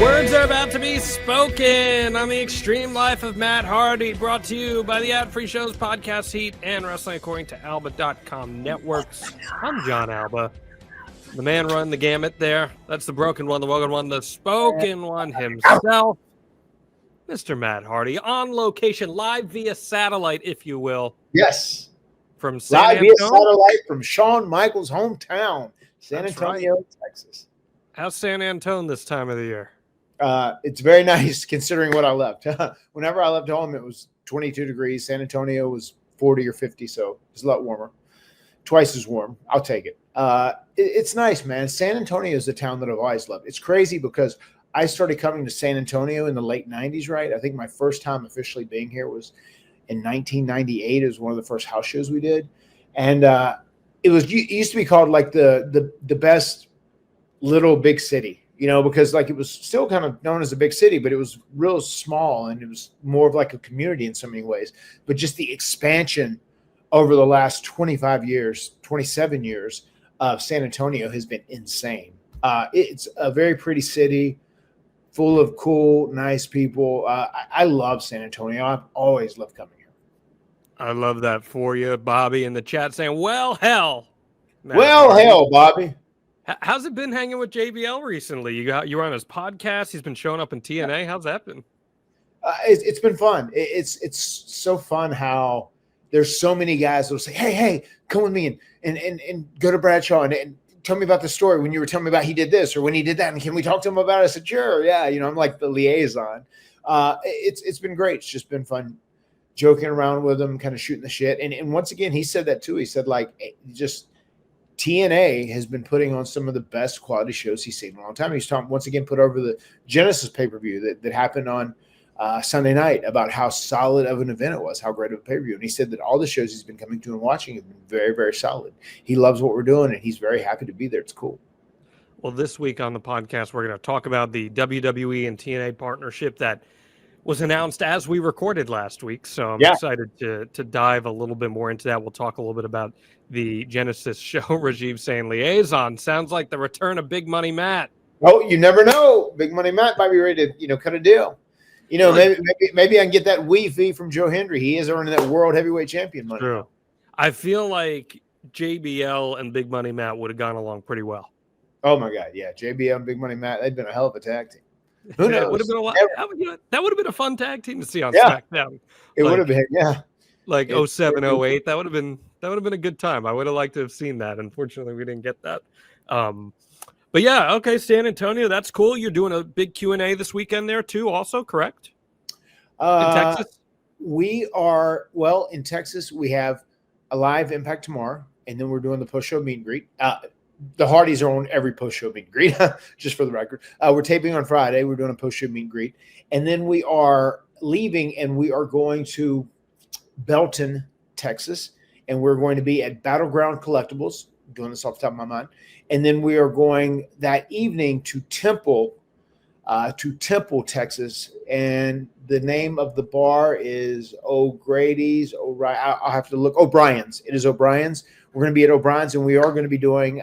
Words are about to be spoken on the Extreme Life of Matt Hardy, brought to you by the Ad Free Shows, Podcast Heat, and Wrestling According to Alba.com networks. I'm John Alba, the man running the gamut there. That's the broken one, the woken one, the spoken one himself, Mr. Matt Hardy, on location, live via satellite, if you will. Yes. From San Live Antonio. via satellite from Shawn Michaels' hometown, San Antonio, Texas. How's San Antonio this time of the year? It's very nice considering what I left. Whenever I left home, it was 22 degrees. San Antonio was 40 or 50, so it's a lot warmer. Twice as warm. I'll take it. It's nice, man. San Antonio is the town that I've always loved. It's crazy because I started coming to San Antonio in the late 90s, right? I think my first time officially being here was in 1998. It was one of the first house shows we did. And it used to be called like the best little big city. You know, because like it was still kind of known as a big city, but it was real small and it was more of like a community in so many ways. But just the expansion over the last 27 years of San Antonio has been insane. It's a very pretty city, full of cool, nice people. I love San Antonio. I've always loved coming here. I love that for you, Bobby, in the chat saying, well, hell. Hell, Bobby. How's it been hanging with JBL recently? You were on his podcast. He's been showing up in TNA. How's that been? It's been fun. It's so fun how there's so many guys that'll say, hey, come with me and go to Bradshaw and tell me about the story when you were telling me about he did this or when he did that. And can we talk to him about it? I said, sure. Yeah. You know, I'm like the liaison. It's been great. It's just been fun joking around with him, kind of shooting the shit. And once again, he said that too. He said like, just TNA has been putting on some of the best quality shows he's seen in a long time. He's talking once again, put over the Genesis pay-per-view that happened on Sunday night about how solid of an event it was, how great of a pay-per-view. And he said that all the shows he's been coming to and watching have been very, very solid. He loves what we're doing, and he's very happy to be there. It's cool. Well, this week on the podcast, we're going to talk about the WWE and TNA partnership that was announced as we recorded last week. So I'm excited to dive a little bit more into that. We'll talk a little bit about the Genesis show. Rajiv saying liaison sounds like the return of Big Money Matt. Oh, you never know. Big Money Matt might be ready to, cut a deal. You know, maybe I can get that Wii fee from Joe Hendry. He is earning that world heavyweight champion money. True. I feel like JBL and Big Money Matt would have gone along pretty well. Oh my God, yeah, JBL and Big Money Matt, they'd been a hell of a tag team. Who knows? It would have been a lot. That would have been a fun tag team to see on SmackDown. It would have been, like 07, 08. That would have been a good time. I would have liked to have seen that. Unfortunately, we didn't get that. But yeah, okay, San Antonio, that's cool. You're doing a big Q&A this weekend there too, also, correct? In Texas? We are, in Texas, we have a live Impact tomorrow, and then we're doing the post-show meet and greet. The Hardys are on every post-show meet and greet, just for the record. We're taping on Friday. We're doing a post-show meet and greet. And then we are leaving, and we are going to Belton, Texas, and we're going to be at Battleground Collectibles, doing this off the top of my mind. And then we are going that evening to Temple, Texas. And the name of the bar is O'Grady's. I'll have to look. O'Brien's. It is O'Brien's. We're going to be at O'Brien's, and we are going to be doing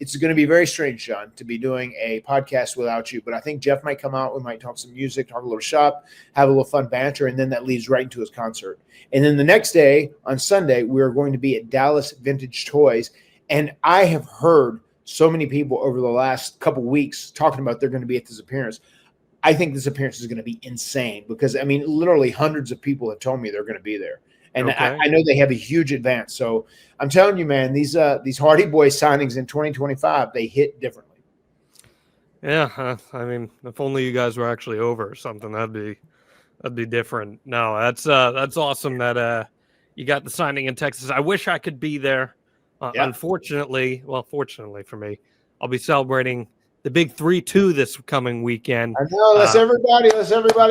it's going to be very strange, John, to be doing a podcast without you. But I think Jeff might come out. We might talk some music, talk a little shop, have a little fun banter, and then that leads right into his concert. And then the next day, on Sunday, we're going to be at Dallas Vintage Toys. And I have heard so many people over the last couple weeks talking about they're going to be at this appearance. I think this appearance is going to be insane because, I mean, literally hundreds of people have told me they're going to be there. And I know they have a huge advance. So I'm telling you, man, these Hardy Boys signings in 2025, they hit differently. Yeah, I mean, if only you guys were actually over or something, that'd be different. No, that's awesome that you got the signing in Texas. I wish I could be there. Unfortunately, fortunately for me, I'll be celebrating the big 3-2 this coming weekend. I know. Let's everybody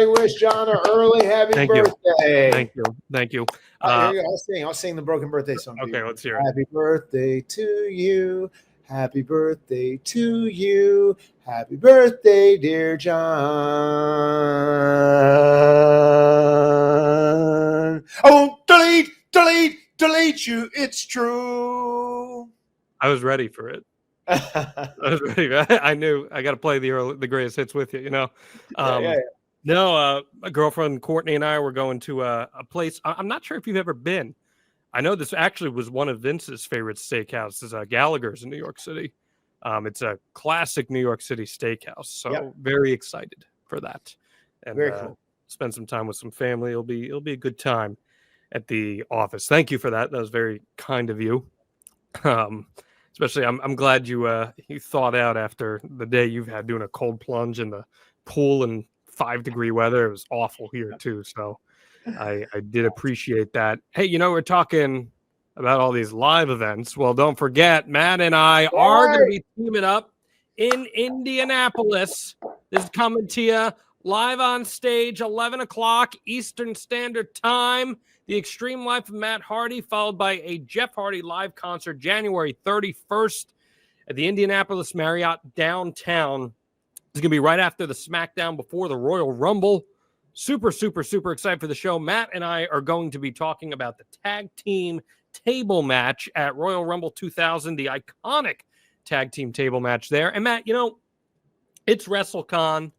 wish John an early happy birthday. Thank you. I'll sing the broken birthday song. Okay, let's hear it. Happy birthday to you. Happy birthday to you. Happy birthday, dear John. I won't delete you. It's true. I was ready for it. I knew I got to play the greatest hits with you. Yeah. No, my girlfriend Courtney and I were going to a place. I'm not sure if you've ever been. I know this actually was one of Vince's favorite steakhouses, Gallagher's in New York City. It's a classic New York City steakhouse, so Yep. very excited for that. And Very cool. spend some time with some family. It'll be a good time at the office. Thank you for that. That was very kind of you. Especially, I'm glad you thawed out after the day you've had doing a cold plunge in the pool in 5-degree weather. It was awful here too. So I did appreciate that. Hey, we're talking about all these live events. Well, don't forget, Matt and I are going to be teaming up in Indianapolis. This is coming to you live on stage, 11 o'clock Eastern Standard Time. The Extreme Life of Matt Hardy, followed by a Jeff Hardy live concert January 31st at the Indianapolis Marriott downtown. It's going to be right after the SmackDown before the Royal Rumble. Super, super, super excited for the show. Matt and I are going to be talking about the tag team table match at Royal Rumble 2000, the iconic tag team table match there. And Matt, it's WrestleCon.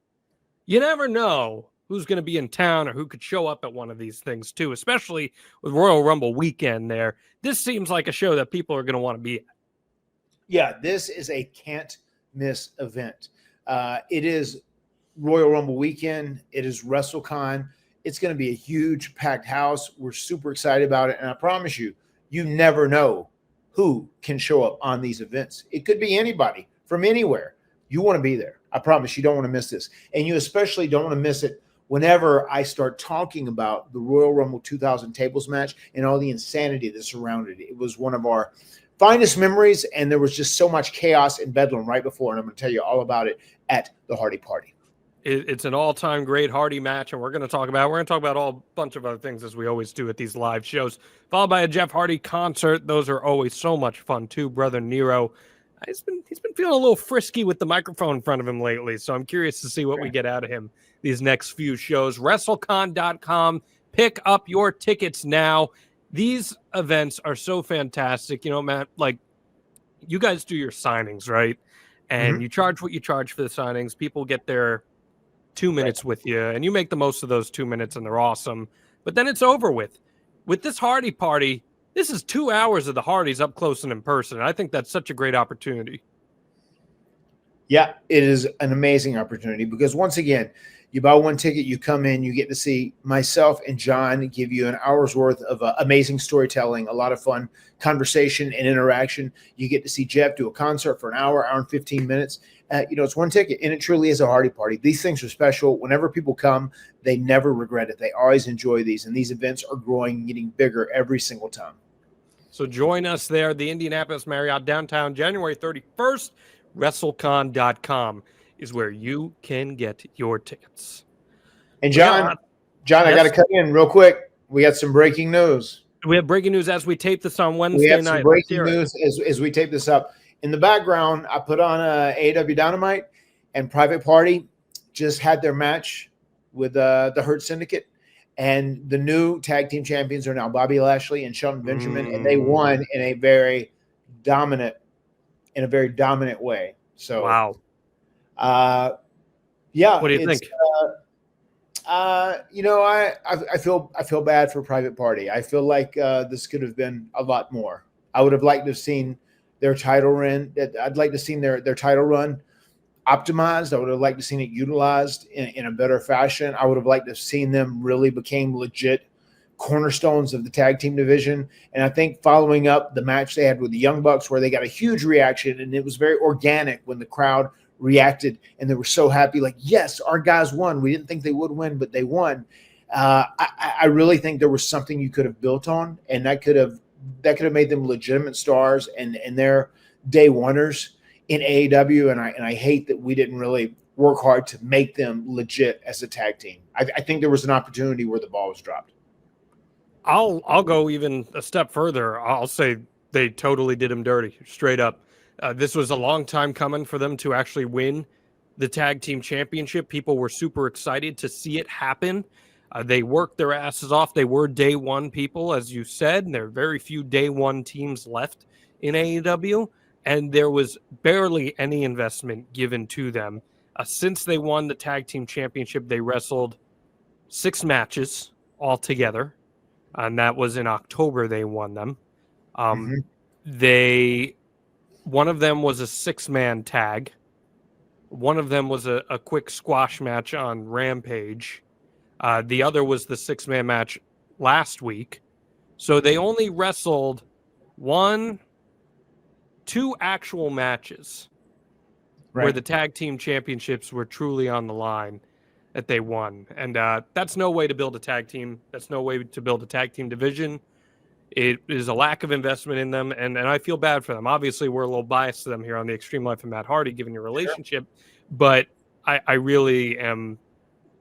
You never know who's going to be in town or who could show up at one of these things too, especially with Royal Rumble weekend there. This seems like a show that people are going to want to be at. Yeah, this is a can't miss event. It is Royal Rumble weekend. It is WrestleCon. It's going to be a huge packed house. We're super excited about it. And I promise you, you never know who can show up on these events. It could be anybody from anywhere. You want to be there. I promise you don't want to miss this. And you especially don't want to miss it whenever I start talking about the Royal Rumble 2000 tables match and all the insanity that surrounded it. It was one of our finest memories, and there was just so much chaos and bedlam right before, and I'm going to tell you all about it at the Hardy Party. It's an all-time great Hardy match, and we're going to talk about a bunch of other things as we always do at these live shows, followed by a Jeff Hardy concert. Those are always so much fun too. Brother Nero, he's been feeling a little frisky with the microphone in front of him lately, so I'm curious to see what we get out of him these next few shows. WrestleCon.com. Pick up your tickets now. These events are so fantastic. Matt, like, you guys do your signings, right? And you charge what you charge for the signings. People get their 2 minutes with you, and you make the most of those 2 minutes, and they're awesome. But then it's over with. With this Hardy Party, this is 2 hours of the Hardys up close and in person. And I think that's such a great opportunity. Yeah, it is an amazing opportunity because once again, you buy one ticket, you come in, you get to see myself and John give you an hour's worth of amazing storytelling, a lot of fun conversation and interaction. You get to see Jeff do a concert for an hour and 15 minutes. It's one ticket, and it truly is a Hardy Party. These things are special. Whenever people come, they never regret it. They always enjoy these, and these events are growing and getting bigger every single time. So join us there, the Indianapolis Marriott downtown, January 31st. WrestleCon.com is where you can get your tickets. And John, yes. I got to cut in real quick. We got some breaking news. We have breaking news as we tape this on Wednesday night. We have some breaking news as we tape this up. In the background, I put on AEW Dynamite, and Private Party just had their match with the Hurt Syndicate. And the new tag team champions are now Bobby Lashley and Shelton Benjamin, and they won in a very dominant way. So wow. Yeah. What do you think? I feel bad for Private Party. I feel like this could have been a lot more. I would have liked to have seen their title run. I'd like to have seen their title run optimized. I would have liked to have seen it utilized in a better fashion. I would have liked to have seen them really became legit cornerstones of the tag team division. And I think following up the match they had with the Young Bucks, where they got a huge reaction, and it was very organic when the crowd reacted and they were so happy, like, yes, our guys won. We didn't think they would win, but they won. I really think there was something you could have built on, and that could have made them legitimate stars and they're day oneers in AEW. And I hate that we didn't really work hard to make them legit as a tag team. I think there was an opportunity where the ball was dropped. I'll go even a step further. I'll say they totally did him dirty, straight up. This was a long time coming for them to actually win the tag team championship. People were super excited to see it happen. They worked their asses off. They were day one people, as you said, and there are very few day one teams left in AEW. and there was barely any investment given to them. Since they won the tag team championship, they wrestled 6 matches altogether, and that was in October they won them. One of them was a 6-man tag. One of them was a quick squash match on Rampage. The other was the 6-man match last week. So they only wrestled 2 actual matches where the tag team championships were truly on the line that they won. And that's no way to build a tag team. That's no way to build a tag team division. It is a lack of investment in them, and I feel bad for them. Obviously, we're a little biased to them here on the Extreme Life of Matt Hardy, given your relationship, but I really am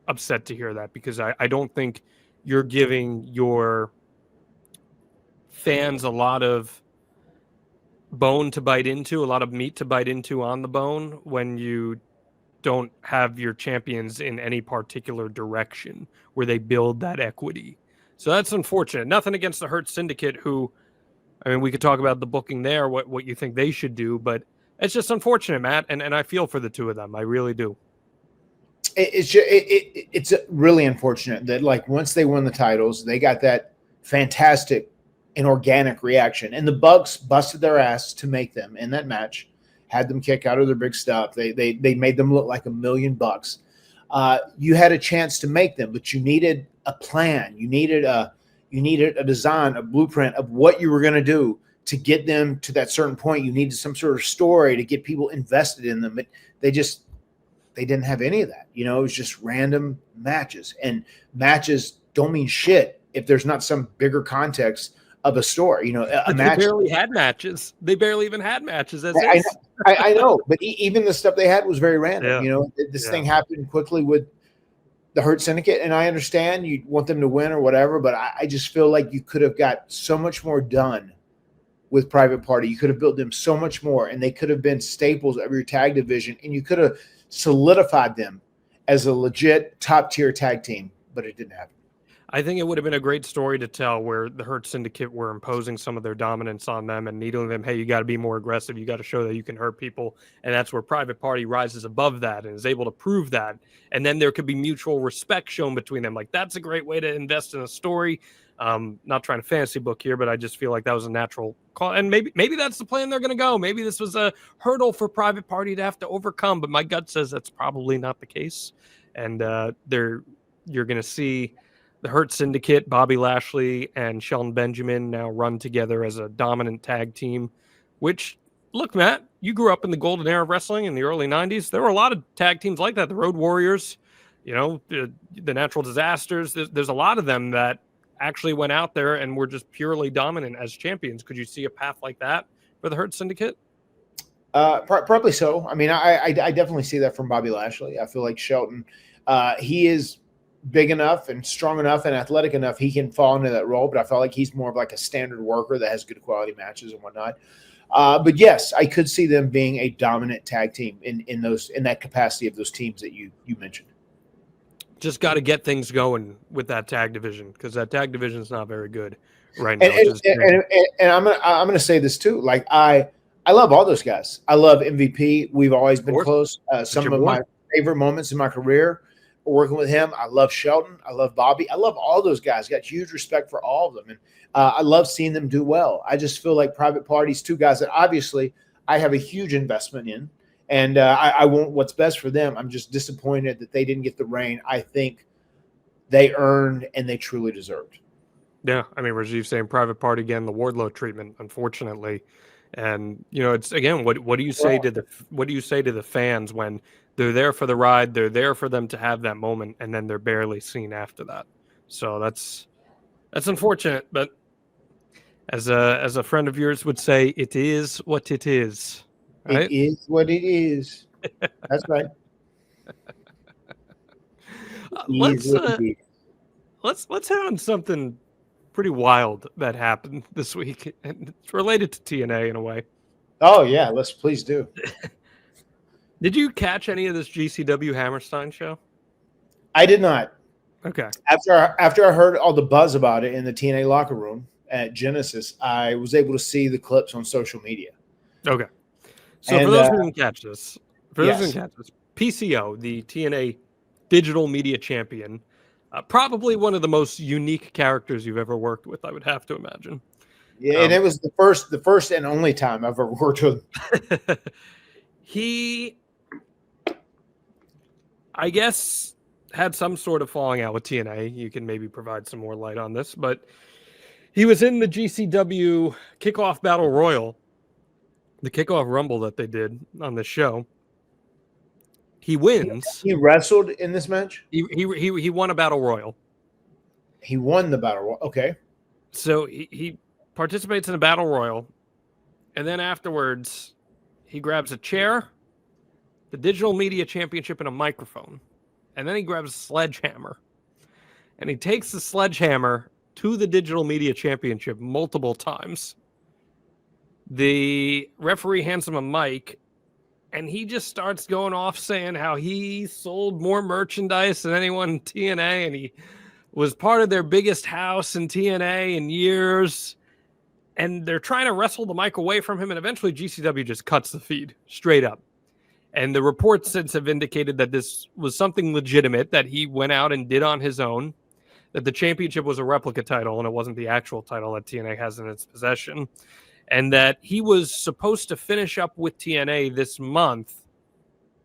upset to hear that, because I don't think you're giving your fans a lot of bone to bite into, a lot of meat to bite into on the bone, when you don't have your champions in any particular direction where they build that equity. So that's unfortunate. Nothing against the Hurt Syndicate, who, I mean, we could talk about the booking there, what you think they should do, but it's just unfortunate, Matt, and I feel for the 2 of them. I really do. It's really unfortunate that, like, once they won the titles, they got that fantastic and organic reaction, and the Bucks busted their ass to make them in that match, had them kick out of their big stuff. They made them look like $1 million. You had a chance to make them, but you needed a plan. You needed a design, a blueprint of what you were going to do to get them to that certain point. You needed some sort of story to get people invested in them. But they didn't have any of that. You know, it was just random matches, and matches don't mean shit if there's not some bigger context of a story. You know, a match. They barely had matches. They barely even had matches. I know, but even the stuff they had was very random. Yeah. You know, this thing happened quickly with the Hurt Syndicate, and I understand you want them to win or whatever, but I just feel like you could have got so much more done with Private Party. You could have built them so much more, and they could have been staples of your tag division, and you could have solidified them as a legit top-tier tag team, but it didn't happen. I think it would have been a great story to tell, where the Hurt Syndicate were imposing some of their dominance on them and needling them. Hey, you got to be more aggressive. You got to show that you can hurt people. And that's where Private Party rises above that and is able to prove that. And then there could be mutual respect shown between them. Like, that's a great way to invest in a story. Not trying to fantasy book here, but I just feel like that was a natural call. And maybe that's the plan they're going to go. Maybe this was a hurdle for Private Party to have to overcome, but my gut says that's probably not the case. And you're going to see the Hurt Syndicate, Bobby Lashley and Shelton Benjamin, now run together as a dominant tag team, which, look, Matt, you grew up in the golden era of wrestling in the early 90s. There were a lot of tag teams like that. The Road Warriors, you know, the Natural Disasters. There's a lot of them that actually went out there and were just purely dominant as champions. Could you see a path like that for the Hurt Syndicate? Probably so. I mean, I definitely see that from Bobby Lashley. I feel like Shelton, he is big enough and strong enough and athletic enough, he can fall into that role, but I felt like he's more of like a standard worker that has good quality matches and whatnot. But yes, I could see them being a dominant tag team in that capacity of those teams that you mentioned. Just got to get things going with that tag division, because that tag division is not very good right now. And I'm gonna say this too. Like, I love all those guys. I love MVP. We've always been close. Some of my favorite moments in my career working with him. I love Shelton. I love Bobby. I love all those guys. Got huge respect for all of them. And I love seeing them do well. I just feel like Private Party's 2 guys that obviously I have a huge investment in. And I want what's best for them. I'm just disappointed that they didn't get the reign I think they earned and they truly deserved. Yeah. I mean, Rajiv saying Private Party again, the Wardlow treatment, unfortunately. And, you know, it's, again, what do you say to the fans when they're there for the ride, they're there for them to have that moment, and then they're barely seen after that? So that's unfortunate, but as a friend of yours would say, it is what it is. Right? It is what it is. That's right. Let's hit on something pretty wild that happened this week, and it's related to TNA in a way. Oh yeah, please do. Did you catch any of this GCW Hammerstein show? I did not. Okay. After I heard all the buzz about it in the TNA locker room at Genesis, I was able to see the clips on social media. Okay. So And for those who didn't catch this, yes. PCO, the TNA Digital Media Champion, probably one of the most unique characters you've ever worked with, I would have to imagine. Yeah, and it was the first and only time I've ever worked with him. He, I guess, had some sort of falling out with TNA. You can maybe provide some more light on this, but he was in the GCW Kickoff Battle Royal, the Kickoff Rumble that they did on the show. He wins. He wrestled in this match? He won a Battle Royal. He won the Battle Royal. Okay. So he participates in a Battle Royal, and then afterwards, he grabs a chair, the Digital Media Championship, and a microphone. And then he grabs a sledgehammer. And he takes the sledgehammer to the Digital Media Championship multiple times. The referee hands him a mic, and he just starts going off saying how he sold more merchandise than anyone in TNA, and he was part of their biggest house in TNA in years. And they're trying to wrestle the mic away from him, and eventually GCW just cuts the feed straight up. And the reports since have indicated that this was something legitimate that he went out and did on his own, that the championship was a replica title and it wasn't the actual title that TNA has in its possession, and that he was supposed to finish up with TNA this month,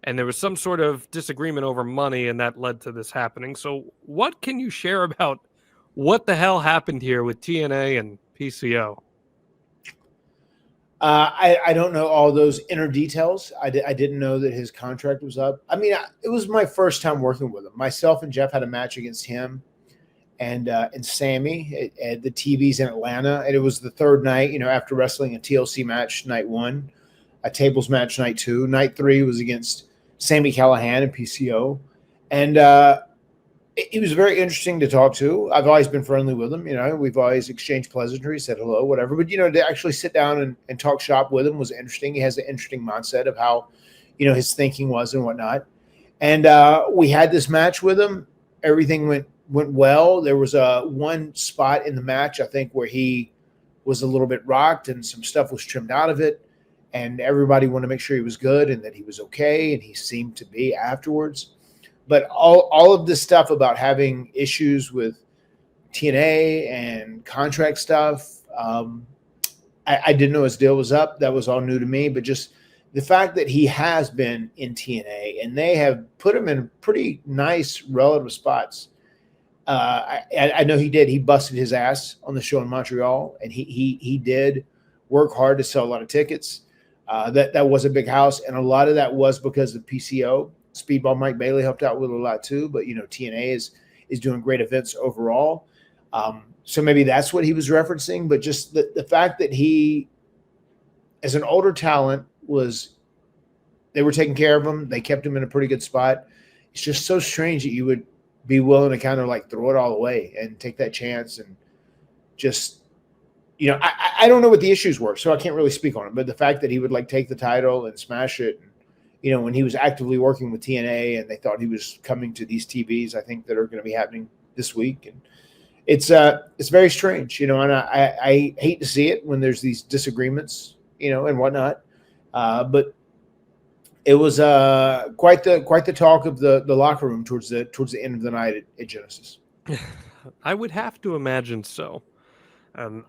and there was some sort of disagreement over money, and that led to this happening. So what can you share about what the hell happened here with TNA and PCO? I don't know all those inner details. I didn't know that his contract was up. I mean, it was my first time working with him. Myself and Jeff had a match against him and Sammy at the TVs in Atlanta. And it was the third night, after wrestling a TLC match night 1, a tables match night 2. Night 3 was against Sammy Callahan and PCO. And he was very interesting to talk to. I've always been friendly with him. We've always exchanged pleasantries, said hello, whatever. But, to actually sit down and talk shop with him was interesting. He has an interesting mindset of how, his thinking was and whatnot. And we had this match with him. Everything went well. There was one spot in the match, I think, where he was a little bit rocked and some stuff was trimmed out of it. And everybody wanted to make sure he was good and that he was okay. And he seemed to be afterwards. But all of this stuff about having issues with TNA and contract stuff, I didn't know his deal was up. That was all new to me. But just the fact that he has been in TNA and they have put him in pretty nice relative spots. I know he did. He busted his ass on the show in Montreal, and he did work hard to sell a lot of tickets. That was a big house, and a lot of that was because of PCO. Speedball Mike Bailey helped out with a lot too, but TNA is doing great events overall. So maybe that's what he was referencing, but just the fact that he, as an older talent, they were taking care of him. They kept him in a pretty good spot. It's just so strange that you would be willing to kind of like throw it all away and take that chance and just, I don't know what the issues were, so I can't really speak on it, but the fact that he would like take the title and smash it, when he was actively working with TNA and they thought he was coming to these TVs, I think that are going to be happening this week. And it's very strange, and I hate to see it when there's these disagreements, and whatnot. But it was quite the talk of the locker room towards the end of the night at Genesis. I would have to imagine so.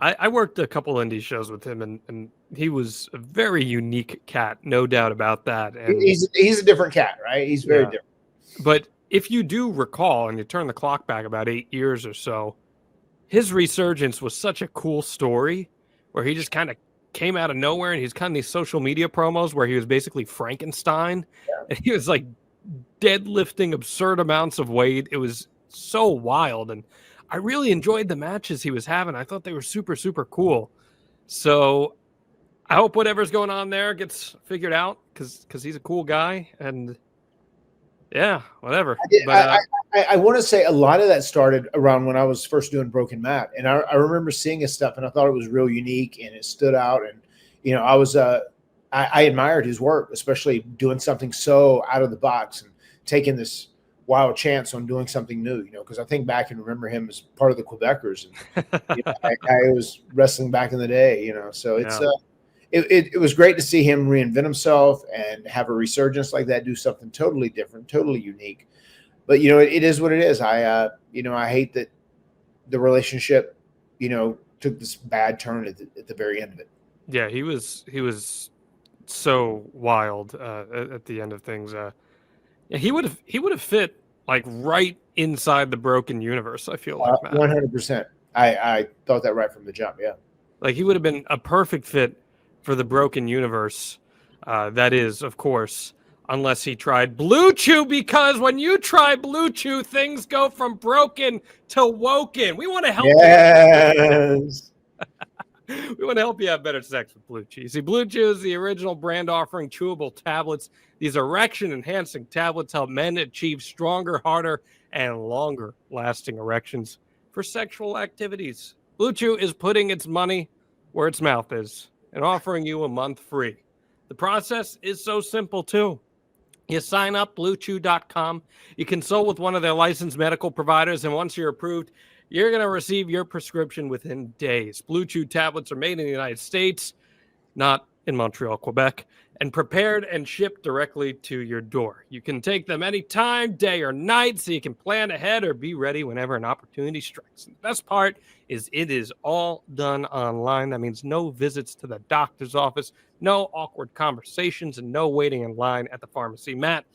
I worked a couple indie shows with him, and he was a very unique cat, no doubt about that. And he's a different cat, right? He's very different. But if you do recall, and you turn the clock back about 8 years or so, his resurgence was such a cool story where he just kind of came out of nowhere, and he's kind of these social media promos where he was basically Frankenstein, and he was like deadlifting absurd amounts of weight. It was so wild, and I really enjoyed the matches he was having. I thought they were super, super cool. So I hope whatever's going on there gets figured out because he's a cool guy. And yeah, whatever. I want to say a lot of that started around when I was first doing Broken Matt. And I remember seeing his stuff and I thought it was real unique and it stood out. And, I admired his work, especially doing something so out of the box and taking this wild chance on doing something new, because I think back and remember him as part of the Quebecers. And I was wrestling back in the day, so it was great to see him reinvent himself and have a resurgence like that, do something totally different, totally unique. But, it is what it is. I hate that the relationship, took this bad turn at the very end of it. Yeah, he was so wild at the end of things. Yeah, he would have fit like right inside the broken universe. I feel like, Matt. 100%. I thought that right from the jump. Yeah, like he would have been a perfect fit for the broken universe. That is, of course, unless he tried BlueChew, because when you try BlueChew, things go from broken to woken. We want to help you. We want to help you have better sex with BlueChew. See, BlueChew is the original brand offering chewable tablets. These erection-enhancing tablets help men achieve stronger, harder, and longer-lasting erections for sexual activities. BlueChew is putting its money where its mouth is and offering you a month free. The process is so simple, too. You sign up, BlueChew.com. You consult with one of their licensed medical providers, and once you're approved, you're going to receive your prescription within days. BlueChew tablets are made in the United States, not in Montreal, Quebec, and prepared and shipped directly to your door. You can take them anytime, day or night, so you can plan ahead or be ready whenever an opportunity strikes. And the best part is it is all done online. That means no visits to the doctor's office, no awkward conversations, and no waiting in line at the pharmacy. Matt,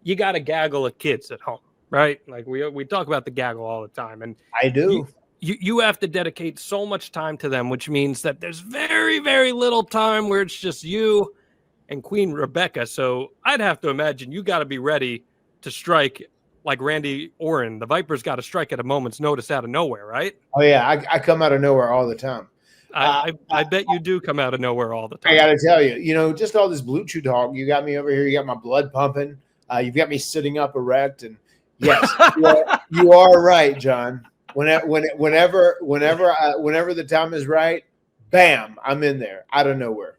you got a gaggle of kids at home, right? Like we talk about the gaggle all the time. And I do. You have to dedicate so much time to them, which means that there's very, very little time where it's just you and Queen Rebecca. So I'd have to imagine you got to be ready to strike like Randy Orton. The Viper's got to strike at a moment's notice out of nowhere, right? Oh, yeah. I come out of nowhere all the time. I bet you do come out of nowhere all the time. I got to tell you, just all this BlueChew talk. You got me over here. You got my blood pumping. You've got me sitting up erect. And yes, you are right, John. Whenever the time is right, bam, I'm in there out of nowhere.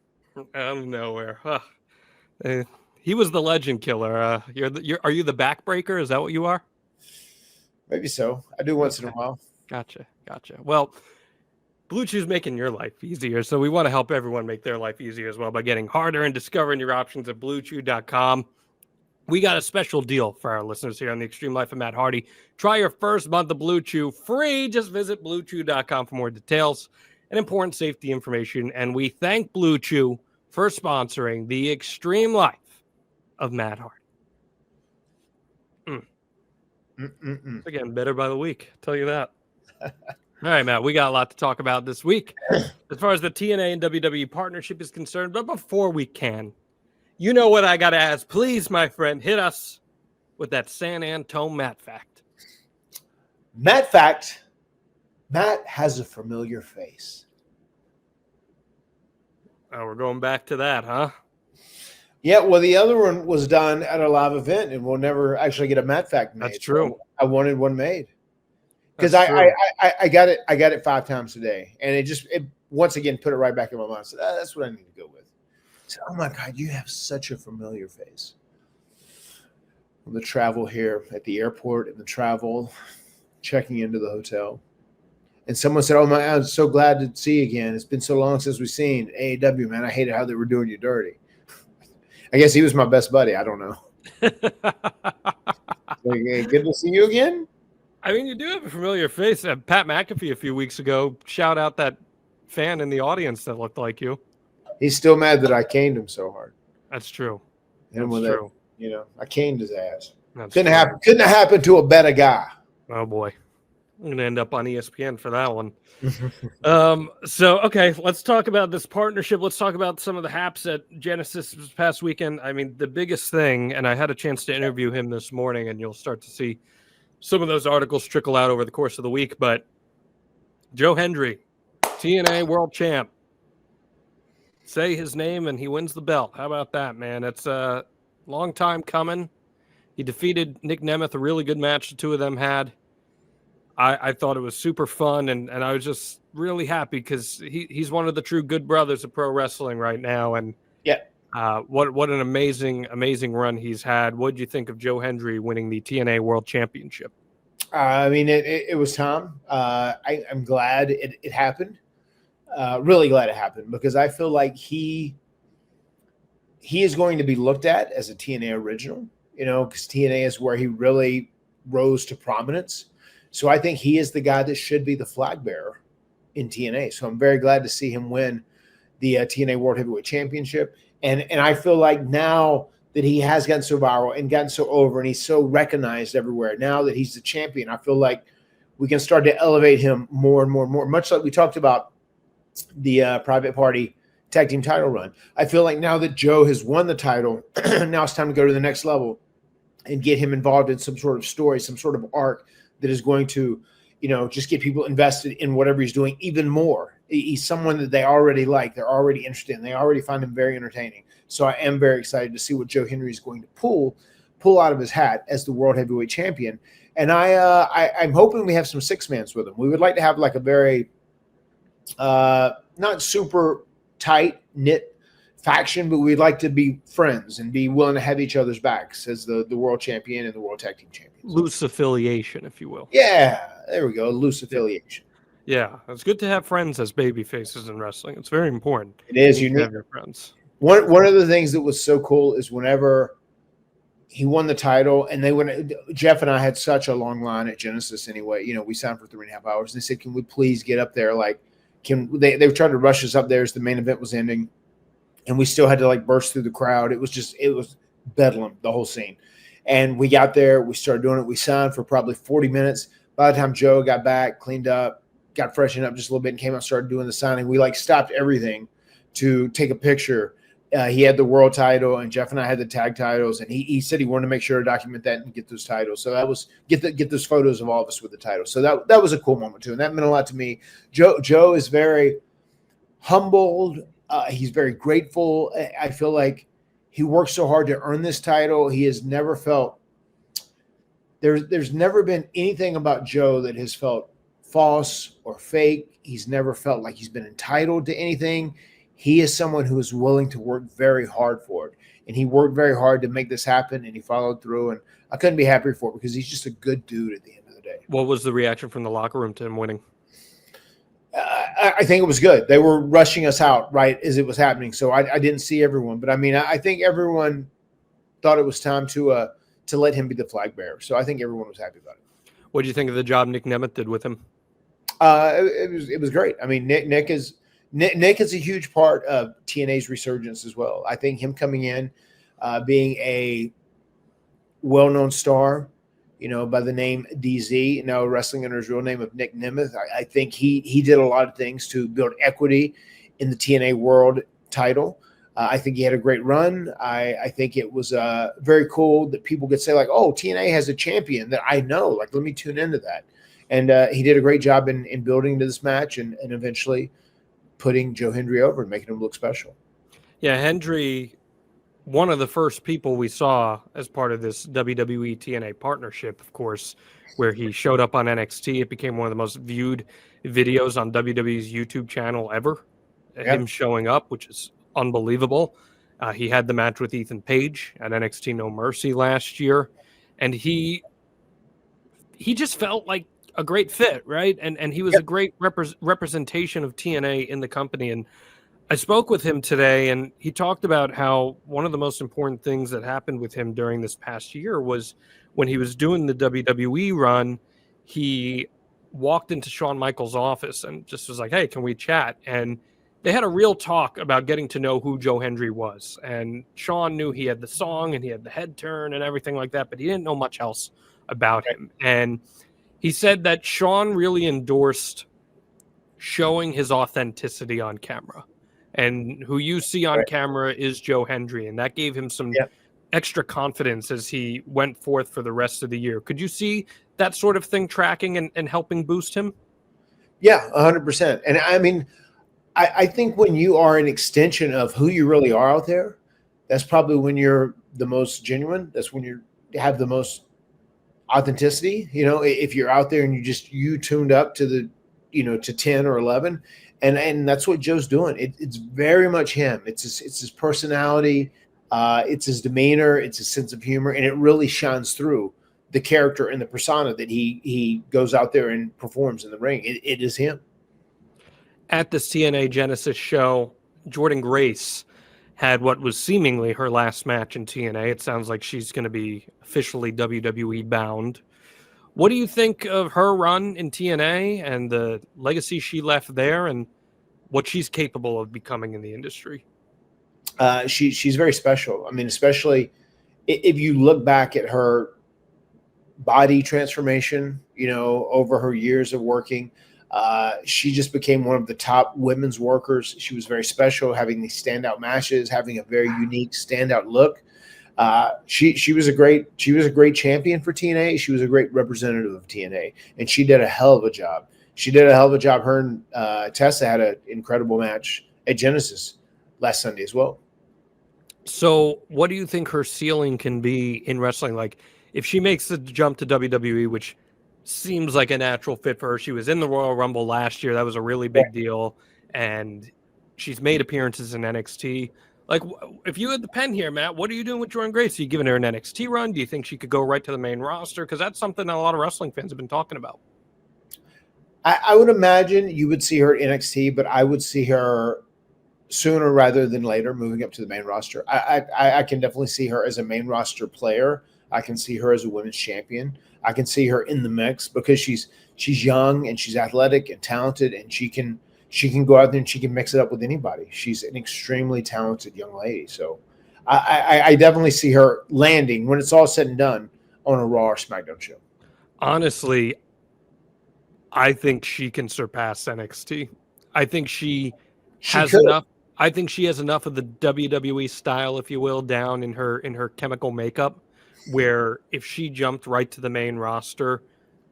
Out of nowhere. Huh. He was the legend killer. Are you the backbreaker? Is that what you are? Maybe so. I do once in a while. Gotcha. Well, BlueChew's making your life easier, so we want to help everyone make their life easier as well by getting harder and discovering your options at BlueChew.com. We got a special deal for our listeners here on the Extreme Life of Matt Hardy. Try your first month of BlueChew free. Just visit BlueChew.com for more details and important safety information. And we thank BlueChew for sponsoring the Extreme Life of Matt Hardy. It's getting better by the week, I'll tell you that. All right, Matt, we got a lot to talk about this week as far as the TNA and WWE partnership is concerned. But before we can, you know what I got to ask. Please, my friend, hit us with that San Antonio Matt fact. Matt fact. Matt has a familiar face. Oh, we're going back to that, huh? Yeah, well, the other one was done at a live event, and we'll never actually get a Matt fact made. That's true. So I wanted one made because I got it 5 times today, and it once again put it right back in my mind. So that's what I need to go with. So, oh my God, you have such a familiar face. On the travel here at the airport, and the travel, checking into the hotel. And someone said, oh my, I'm so glad to see you again. It's been so long since we've seen AEW, man. I hated how they were doing you dirty. I guess he was my best buddy. I don't know. Hey, good to see you again. I mean, you do have a familiar face. Pat McAfee a few weeks ago, shout out that fan in the audience that looked like you. He's still mad that I caned him so hard. That's true. That's true. I caned his ass. Couldn't have happened to a better guy. Oh boy. I'm going to end up on ESPN for that one. Okay, let's talk about this partnership. Let's talk about some of the haps at Genesis this past weekend. I mean, the biggest thing, and I had a chance to interview him this morning, and you'll start to see some of those articles trickle out over the course of the week, but Joe Hendry, TNA World Champ. Say his name and he wins the belt. How about that, man? It's a long time coming. He defeated Nick Nemeth, a really good match the two of them had. I thought it was super fun, and I was just really happy because he's one of the true good brothers of pro wrestling right now. And what an amazing run he's had. What did you think of Joe Hendry winning the TNA World Championship? I mean, it was time. I'm glad it happened. Really glad it happened, because I feel like he is going to be looked at as a TNA original, because TNA is where he really rose to prominence. So I think he is the guy that should be the flag bearer in TNA. So I'm very glad to see him win the TNA World Heavyweight Championship. And I feel like now that he has gotten so viral and gotten so over, and he's so recognized everywhere, now that he's the champion, I feel like we can start to elevate him more and more and more, much like we talked about the Private Party tag team title run. I feel like now that Joe has won the title, now it's time to go to the next level and get him involved in some sort of story, some sort of arc that is going to, just get people invested in whatever he's doing even more. He's someone that they already like, they're already interested in, they already find him very entertaining. So I am very excited to see what Joe Hendry is going to pull out of his hat as the World Heavyweight Champion. And I'm hoping we have some six-mans with him. We would like to have like a very not super tight knit faction, but we'd like to be friends and be willing to have each other's backs as the world champion and the world tag team champions. Loose affiliation, if you will. Yeah, there we go. Loose affiliation. Yeah, it's good to have friends as baby faces in wrestling. It's very important. It is. You need to have your friends. One of the things that was so cool is whenever he won the title, and Jeff and I had such a long line at Genesis anyway. We signed for 3.5 hours. And they said, "Can we please get up there?" Like, they tried to rush us up there as the main event was ending, and we still had to like burst through the crowd. It was bedlam, the whole scene. And we got there, we started doing it. We signed for probably 40 minutes. By the time Joe got back, cleaned up, got freshened up just a little bit, and came out and started doing the signing, we like stopped everything to take a picture. He had the world title, and Jeff and I had the tag titles, and he said he wanted to make sure to document that and get those titles. So that was get those photos of all of us with the title. So that was a cool moment too, and that meant a lot to me. Joe is very humbled. He's very grateful. I feel like he worked so hard to earn this title. He has never felt there's never been anything about Joe that has felt false or fake. He's never felt like he's been entitled to anything. He is someone who is willing to work very hard for it. And he worked very hard to make this happen, and he followed through. And I couldn't be happier for it, because he's just a good dude at the end of the day. What was the reaction from the locker room to him winning? I think it was good. They were rushing us out right as it was happening, so I didn't see everyone. But, I mean, I think everyone thought it was time to let him be the flag bearer. So I think everyone was happy about it. What did you think of the job Nick Nemeth did with him? It was great. I mean, Nick is a huge part of TNA's resurgence as well. I think him coming in, being a well-known star, by the name DZ, now wrestling under his real name of Nick Nemeth, I think he did a lot of things to build equity in the TNA World title. I think he had a great run. I think it was very cool that people could say, like, oh, TNA has a champion that I know. Like, let me tune into that. And he did a great job in building to this match and eventually putting Joe Hendry over and making him look special. Yeah, Hendry, one of the first people we saw as part of this WWE-TNA partnership, of course, where he showed up on NXT. It became one of the most viewed videos on WWE's YouTube channel ever. Yep. Him showing up, which is unbelievable. He had the match with Ethan Page at NXT No Mercy last year, and he just felt like a great fit, right? And he was a great representation of TNA in the company. And I spoke with him today, and he talked about how one of the most important things that happened with him during this past year was when he was doing the WWE run, he walked into Shawn Michaels' office and just was like, hey, can we chat? And they had a real talk about getting to know who Joe Hendry was. And Shawn knew he had the song and he had the head turn and everything like that, but he didn't know much else about him. And he said that Shawn really endorsed showing his authenticity on camera. And who you see on camera is Joe Hendry. And that gave him some extra confidence as he went forth for the rest of the year. Could you see that sort of thing tracking and helping boost him? Yeah, 100%. And I mean, I think when you are an extension of who you really are out there, that's probably when you're the most genuine. That's when you have the most authenticity. You know, if you're out there and you tuned up to the, to 10 or 11, and that's what Joe's doing. It's very much him. It's his personality. It's his demeanor. It's his sense of humor, and it really shines through the character and the persona that he goes out there and performs in the ring. It is him. at this TNA Genesis show, Jordynne Grace had what was seemingly her last match in TNA. It sounds like she's going to be officially WWE bound. What do you think of her run in TNA and the legacy she left there and what she's capable of becoming in the industry? She's very special. I mean, especially if you look back at her body transformation, over her years of working, she just became one of the top women's workers. She was very special, having these standout matches, having a very unique standout look. She was a great champion for TNA. She was a great representative of TNA, and she did a hell of a job. Her and Tessa had an incredible match at Genesis last Sunday as well. So what do you think her ceiling can be in wrestling? Like, if she makes the jump to WWE, which seems like a natural fit for her. She was in the Royal Rumble last year. That was a really big deal. And she's made appearances in NXT. Like, if you had the pen here, Matt, what are you doing with Jordynne Grace? Are you giving her an NXT run? Do you think she could go right to the main roster? Because that's something that a lot of wrestling fans have been talking about. I would imagine you would see her at NXT, but I would see her sooner rather than later moving up to the main roster. I can definitely see her as a main roster player. I can see her as a women's champion. I can see her in the mix because she's young and she's athletic and talented, and she can go out there and she can mix it up with anybody. She's an extremely talented young lady. So I definitely see her landing when it's all said and done on a Raw or SmackDown show. Honestly, I think she can surpass NXT. I think she has enough. I think she has enough of the WWE style, if you will, down in her chemical makeup, where if she jumped right to the main roster,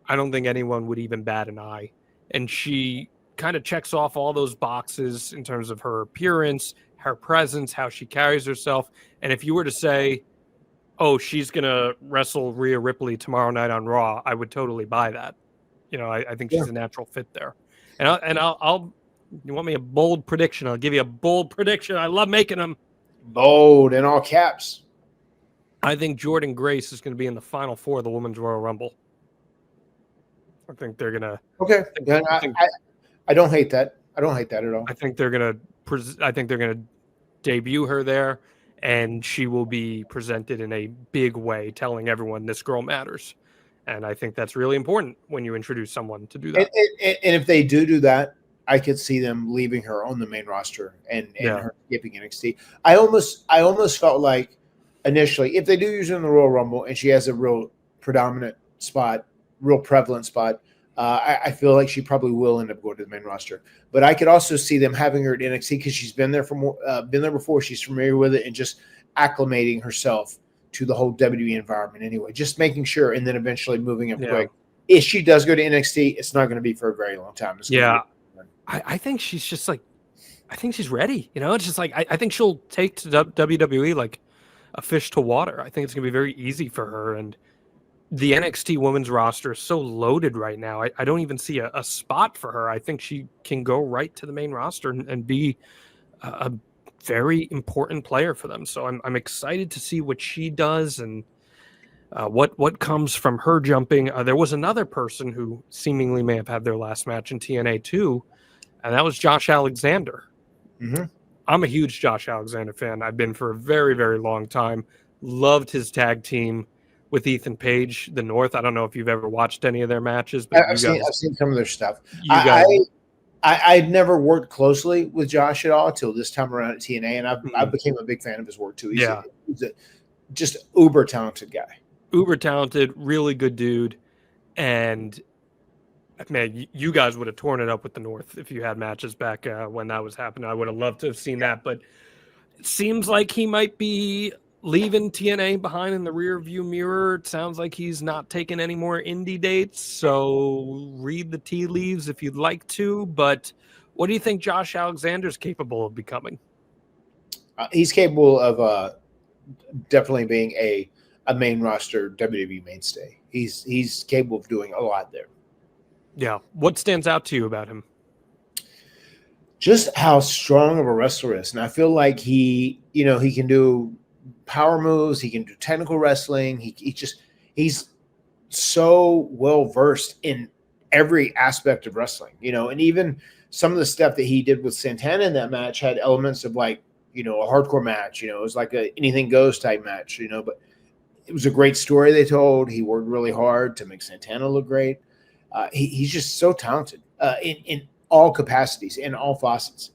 I don't think anyone would even bat an eye. And she kind of checks off all those boxes in terms of her appearance, her presence, how she carries herself. And if you were to say, oh, she's going to wrestle Rhea Ripley tomorrow night on Raw, I would totally buy that. I think she's a natural fit there. And I'll you want me a bold prediction? I'll give you a bold prediction. I love making them. Bold in all caps. I think Jordynne Grace is going to be in the final four of the Women's Royal Rumble. I think they're going to. Okay. I don't hate that. I don't hate that at all. I think they're going to debut her there, and she will be presented in a big way, telling everyone this girl matters. And I think that's really important when you introduce someone to do that. And if they do that, I could see them leaving her on the main roster and her skipping NXT. I almost felt like initially, if they do use her in the Royal Rumble and she has a real predominant spot, real prevalent spot, I feel like she probably will end up going to the main roster. But I could also see them having her at NXT because she's been there before. She's familiar with it and just acclimating herself to the whole WWE environment anyway, just making sure, and then eventually moving up quick. If she does go to NXT, it's not going to be for a very long time. I think she's just like, I think she's ready. It's just like, I think she'll take to WWE like a fish to water. I think it's going to be very easy for her. And the NXT women's roster is so loaded right now. I don't even see a spot for her. I think she can go right to the main roster and be a very important player for them. So I'm excited to see what she does and what comes from her jumping. There was another person who seemingly may have had their last match in TNA too, and that was Josh Alexander. Mm-hmm. I'm a huge Josh Alexander fan. I've been for a very, very long time. Loved his tag team with Ethan Page, the North. I don't know if you've ever watched any of their matches, but I've seen some of their stuff. You I'd never worked closely with Josh at all until this time around at TNA, and I became a big fan of his work too. He's a just uber talented guy. Uber talented, really good dude. And man, you guys would have torn it up with the North if you had matches back when that was happening. I would have loved to have seen that, but it seems like he might be leaving TNA behind in the rear view mirror. It sounds like he's not taking any more indie dates, so read the tea leaves if you'd like to. But what do you think Josh Alexander's capable of becoming? He's capable of definitely being a main roster WWE mainstay. He's capable of doing a lot there. Yeah. What stands out to you about him? Just how strong of a wrestler is. And I feel like he can do power moves. He can do technical wrestling. He's so well versed in every aspect of wrestling, and even some of the stuff that he did with Santana in that match had elements of like, a hardcore match. It was like a anything goes type match. But it was a great story they told. He worked really hard to make Santana look great. He's just so talented in all capacities, in all facets,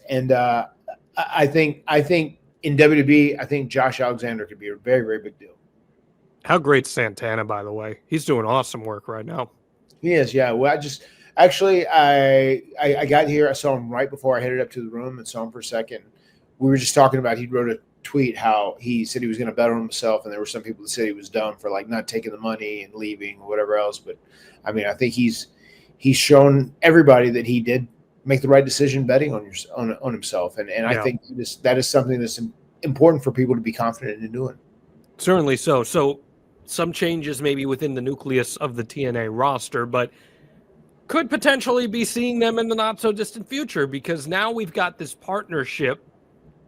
And I think in WWE, I think Josh Alexander could be a very, very big deal. How great's Santana, by the way? He's doing awesome work right now. He is, yeah. Well, I got here. I saw him right before I headed up to the room and saw him for a second. We were just talking about, he wrote a tweet how he said he was going to bet on himself, and there were some people that said he was dumb for like not taking the money and leaving or whatever else. But I mean, I think he's shown everybody that he did make the right decision betting on himself, and I think that is something that's important for people to be confident in doing. Certainly so. So some changes maybe within the nucleus of the TNA roster, but could potentially be seeing them in the not so distant future, because now we've got this partnership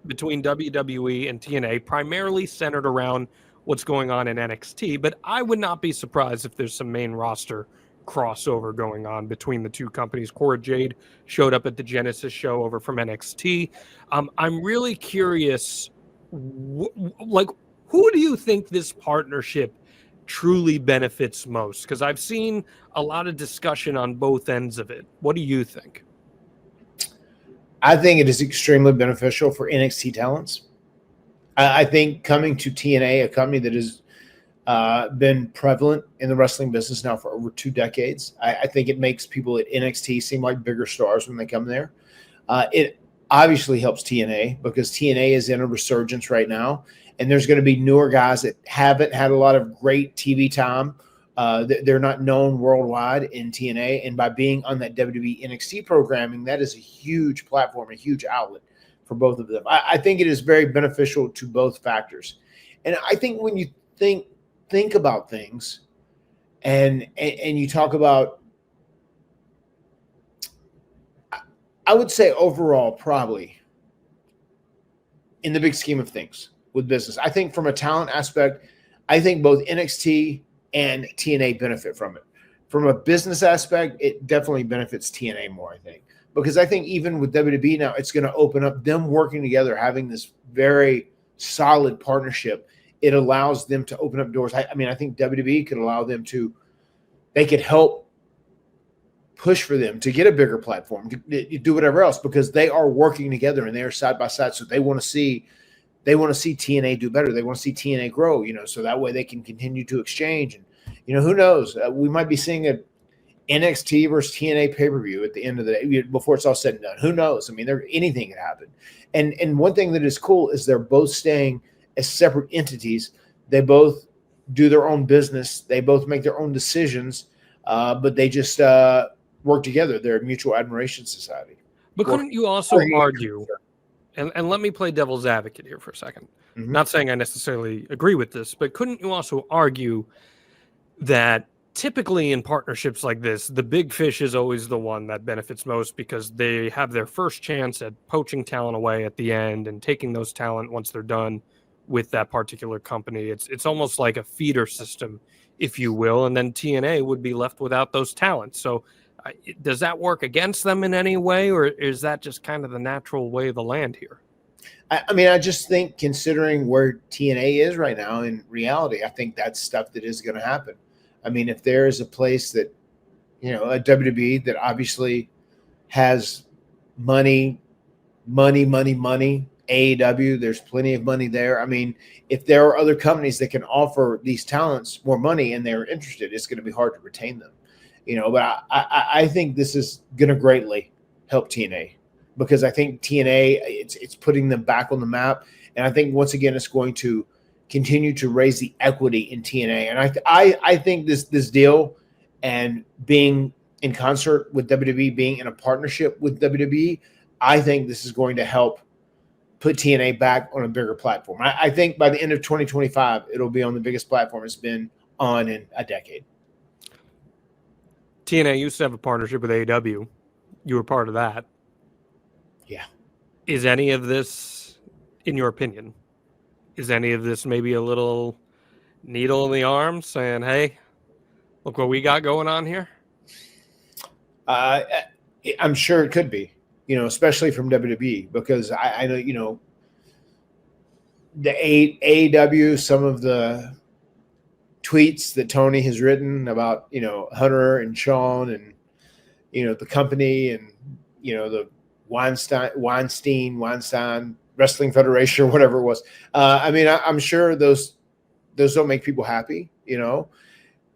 between WWE and TNA primarily centered around what's going on in NXT, but I would not be surprised if there's some main roster crossover going on between the two companies. Cora Jade showed up at the Genesis show over from NXT. I'm really curious, who do you think this partnership truly benefits most? Because I've seen a lot of discussion on both ends of it. What do you think? I think it is extremely beneficial for NXT talents. I think coming to TNA, a company that has been prevalent in the wrestling business now for over 2 decades, I think it makes people at NXT seem like bigger stars when they come there. It obviously helps TNA because TNA is in a resurgence right now, and there's going to be newer guys that haven't had a lot of great TV time. They're not known worldwide in TNA, and by being on that WWE NXT programming, that is a huge platform, a huge outlet for both of them. I think it is very beneficial to both factors. And I think when you think about things and you talk about, I would say overall, probably in the big scheme of things with business, I think from a talent aspect, I think both NXT and TNA benefit from it. From a business aspect, it definitely benefits TNA more, I think, because I think even with WWE now, it's going to open up them working together, having this very solid partnership. It allows them to open up doors. I mean, I think WWE could allow them they could help push for them to get a bigger platform, to do whatever else, because they are working together and they are side by side. So they want to see TNA do better. They want to see TNA grow, so that way they can continue to exchange. And, who knows? We might be seeing a NXT versus TNA pay-per-view at the end of the day before it's all said and done. Who knows? I mean, anything can happen. And one thing that is cool is they're both staying as separate entities. They both do their own business. They both make their own decisions, but they just work together. They're a mutual admiration society. But couldn't you also argue, and let me play devil's advocate here for a second, not saying I necessarily agree with this, but couldn't you also argue that typically in partnerships like this, the big fish is always the one that benefits most because they have their first chance at poaching talent away at the end and taking those talent once they're done with that particular company? It's almost like a feeder system, if you will, and then TNA would be left without those talents. So does that work against them in any way, or is that just kind of the natural way of the land here? I mean, I just think considering where TNA is right now in reality, I think that's stuff that is going to happen. I mean, if there is a place that, a WWE that obviously has money, AEW, there's plenty of money there. I mean, if there are other companies that can offer these talents more money and they're interested, it's going to be hard to retain them. But I think this is going to greatly help TNA because I think TNA, it's putting them back on the map. And I think, once again, it's going to continue to raise the equity in TNA. And I think this deal and being in concert with WWE, being in a partnership with WWE, I think this is going to help put TNA back on a bigger platform. I think by the end of 2025, it'll be on the biggest platform it's been on in a decade. TNA used to have a partnership with AEW. You were part of that. Yeah. Is any of this, in your opinion, maybe a little needle in the arm saying, hey, look what we got going on here? I'm sure it could be, especially from WWE, because I know, the AEW, some of the tweets that Tony has written about, Hunter and Sean and, the company and, the Weinstein Wrestling Federation or whatever it was. I'm sure those don't make people happy,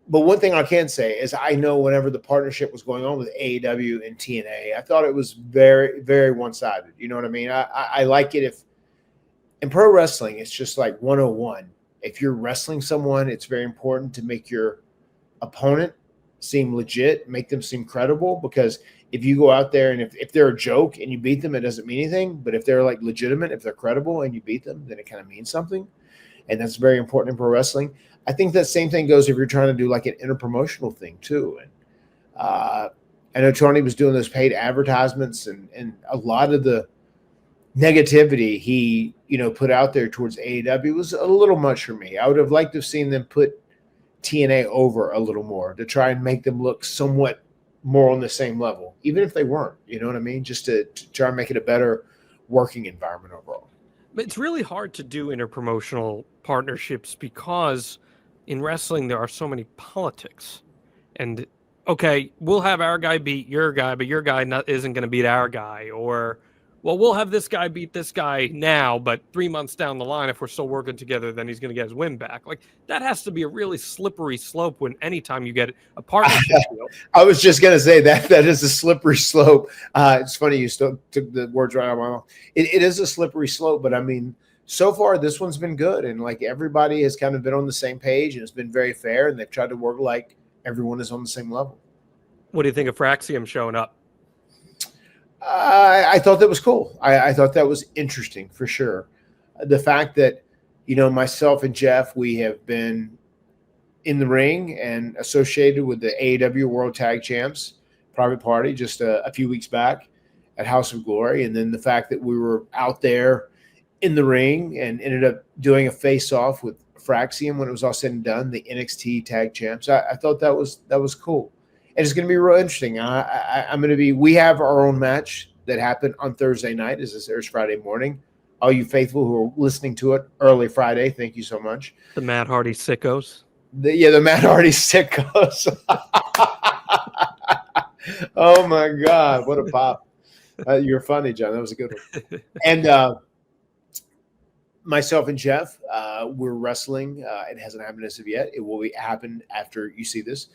But one thing I can say is I know whenever the partnership was going on with AEW and TNA, I thought it was very, very one-sided. You know what I mean? I like it if in pro wrestling, it's just like 101. If you're wrestling someone, it's very important to make your opponent seem legit, make them seem credible, because if you go out there and if they're a joke and you beat them, it doesn't mean anything. But if they're like legitimate, if they're credible and you beat them, then it kind of means something. And that's very important in pro wrestling. I think that same thing goes if you're trying to do like an interpromotional thing too. And I know Tony was doing those paid advertisements, and a lot of the negativity he put out there towards AEW was a little much for me. I would have liked to have seen them put TNA over a little more to try and make them look somewhat more on the same level, even if they weren't. You know what I mean? Just to try and make it a better working environment overall. But it's really hard to do interpromotional partnerships because in wrestling there are so many politics. And okay, we'll have our guy beat your guy, but your guy isn't going to beat our guy. Or, well, we'll have this guy beat this guy now, but 3 months down the line, if we're still working together, then he's going to get his win back. Like, that has to be a really slippery slope when anytime you get a partnership deal. I was just going to say that is a slippery slope. It's funny you still took the words right out of my mouth. It is a slippery slope, but I mean, so far this one's been good, and like everybody has kind of been on the same page, and it's been very fair, and they've tried to work like everyone is on the same level. What do you think of Fraxium showing up? I thought that was cool. I thought that was interesting for sure. The fact that, myself and Jeff, we have been in the ring and associated with the AEW World Tag Champs private party just a few weeks back at House of Glory. And then the fact that we were out there in the ring and ended up doing a face-off with Fraxium when it was all said and done, the NXT Tag Champs. I thought that was cool. And it's going to be real interesting. We have our own match that happened on Thursday night as this airs Friday morning. All you faithful who are listening to it early Friday, thank you so much. The Matt Hardy sickos. The Matt Hardy sickos. Oh, my God. What a pop. You're funny, John. That was a good one. And myself and Jeff, we're wrestling. It hasn't happened as of yet. It will happen after you see this.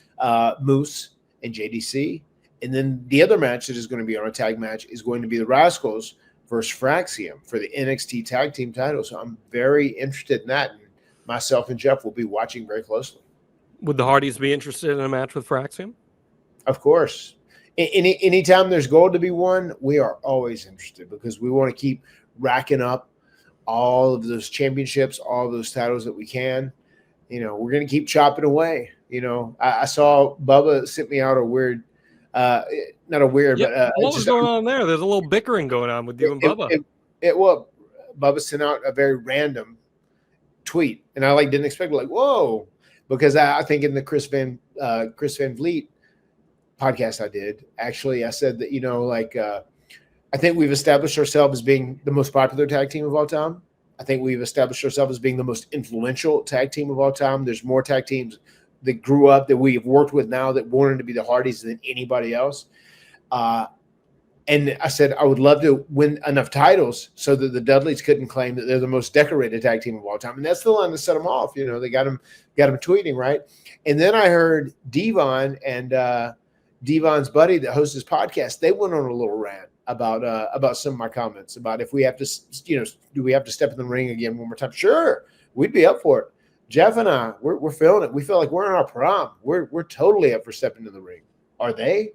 Moose and JDC. And then the other match that is going to be on a tag match is going to be the Rascals versus Fraxium for the NXT tag team title. So I'm very interested in that. And myself and Jeff will be watching very closely. Would the Hardys be interested in a match with Fraxium? Of course. Anytime there's gold to be won, we are always interested because we want to keep racking up all of those championships, all those titles that we can. We're going to keep chopping away. I saw Bubba sent me out a weird, not a weird, but what was going on there? There's a little bickering going on with you and Bubba. Bubba sent out a very random tweet, and I didn't expect it. Whoa, because I think in the Chris Van Vliet podcast I did, actually, I said that I think we've established ourselves as being the most popular tag team of all time. I think we've established ourselves as being the most influential tag team of all time. There's more tag teams that grew up that we've worked with now that wanted to be the Hardys than anybody else. And I said, I would love to win enough titles so that the Dudleys couldn't claim that they're the most decorated tag team of all time. And that's the line that set them off. They got them tweeting, right? And then I heard Devon and Devon's buddy that hosts his podcast. They went on a little rant about some of my comments about if we have to, do we have to step in the ring again one more time? Sure, we'd be up for it. Jeff and I, we're feeling it. We feel like we're in our prime. We're totally up for stepping in the ring. Are they?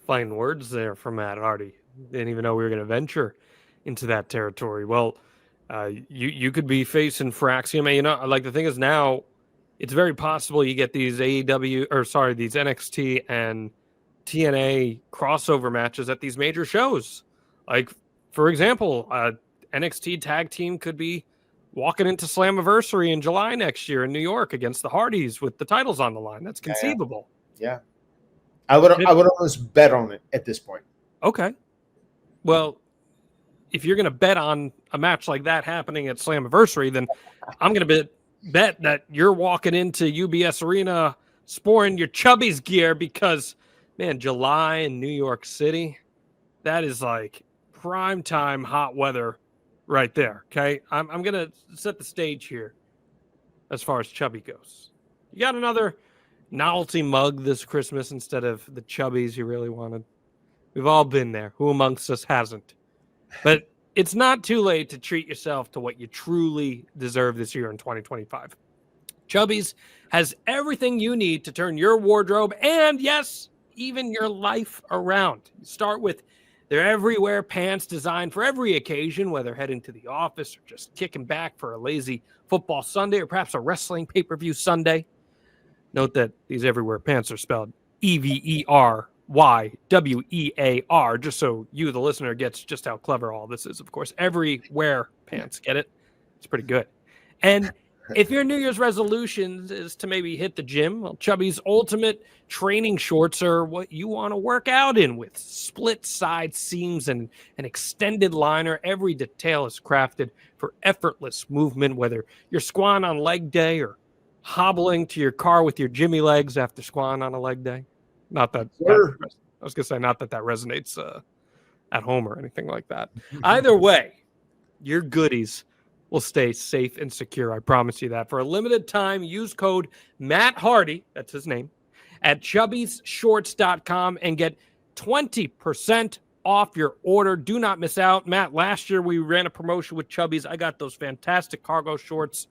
Fine words there from Matt Hardy. Didn't even know we were going to venture into that territory. Well, you could be facing Fraxium. The thing is now, it's very possible you get these these NXT and TNA crossover matches at these major shows. Like, for example, NXT tag team could be walking into Slammiversary in July next year in New York against the Hardys with the titles on the line. That's conceivable. Yeah. I would almost bet on it at this point. Okay. Well, if you're going to bet on a match like that happening at Slammiversary, then I'm going to bet that you're walking into UBS Arena sporting your Chubbies gear because, man, July in New York City, that is like prime time hot weather right there, okay? I'm going to set the stage here as far as Chubby goes. You got another novelty mug this Christmas instead of the Chubbies you really wanted. We've all been there. Who amongst us hasn't? But it's not too late to treat yourself to what you truly deserve this year in 2025. Chubbies has everything you need to turn your wardrobe and, yes, even your life around. Start with their everywhere pants designed for every occasion, whether heading to the office or just kicking back for a lazy football Sunday or perhaps a wrestling pay-per-view Sunday. Note that these everywhere pants are spelled EVERYWEAR, just so you, the listener, gets just how clever all this is, of course. Everywhere pants, get it? It's pretty good. And if your New Year's resolution is to maybe hit the gym, well, Chubby's Ultimate Training Shorts are what you want to work out in, with split side seams and an extended liner. Every detail is crafted for effortless movement, whether you're squatting on leg day or hobbling to your car with your Jimmy legs after squatting on a leg day. Not that, Sure. I was going to say, not that resonates at home or anything like that. Either way, your goodies will stay safe and secure. I promise you that. For a limited time, use code Matt Hardy, that's his name, at chubbiesshorts.com and get 20% off your order. Do not miss out. Matt, last year we ran a promotion with Chubbies. I got those fantastic cargo shorts.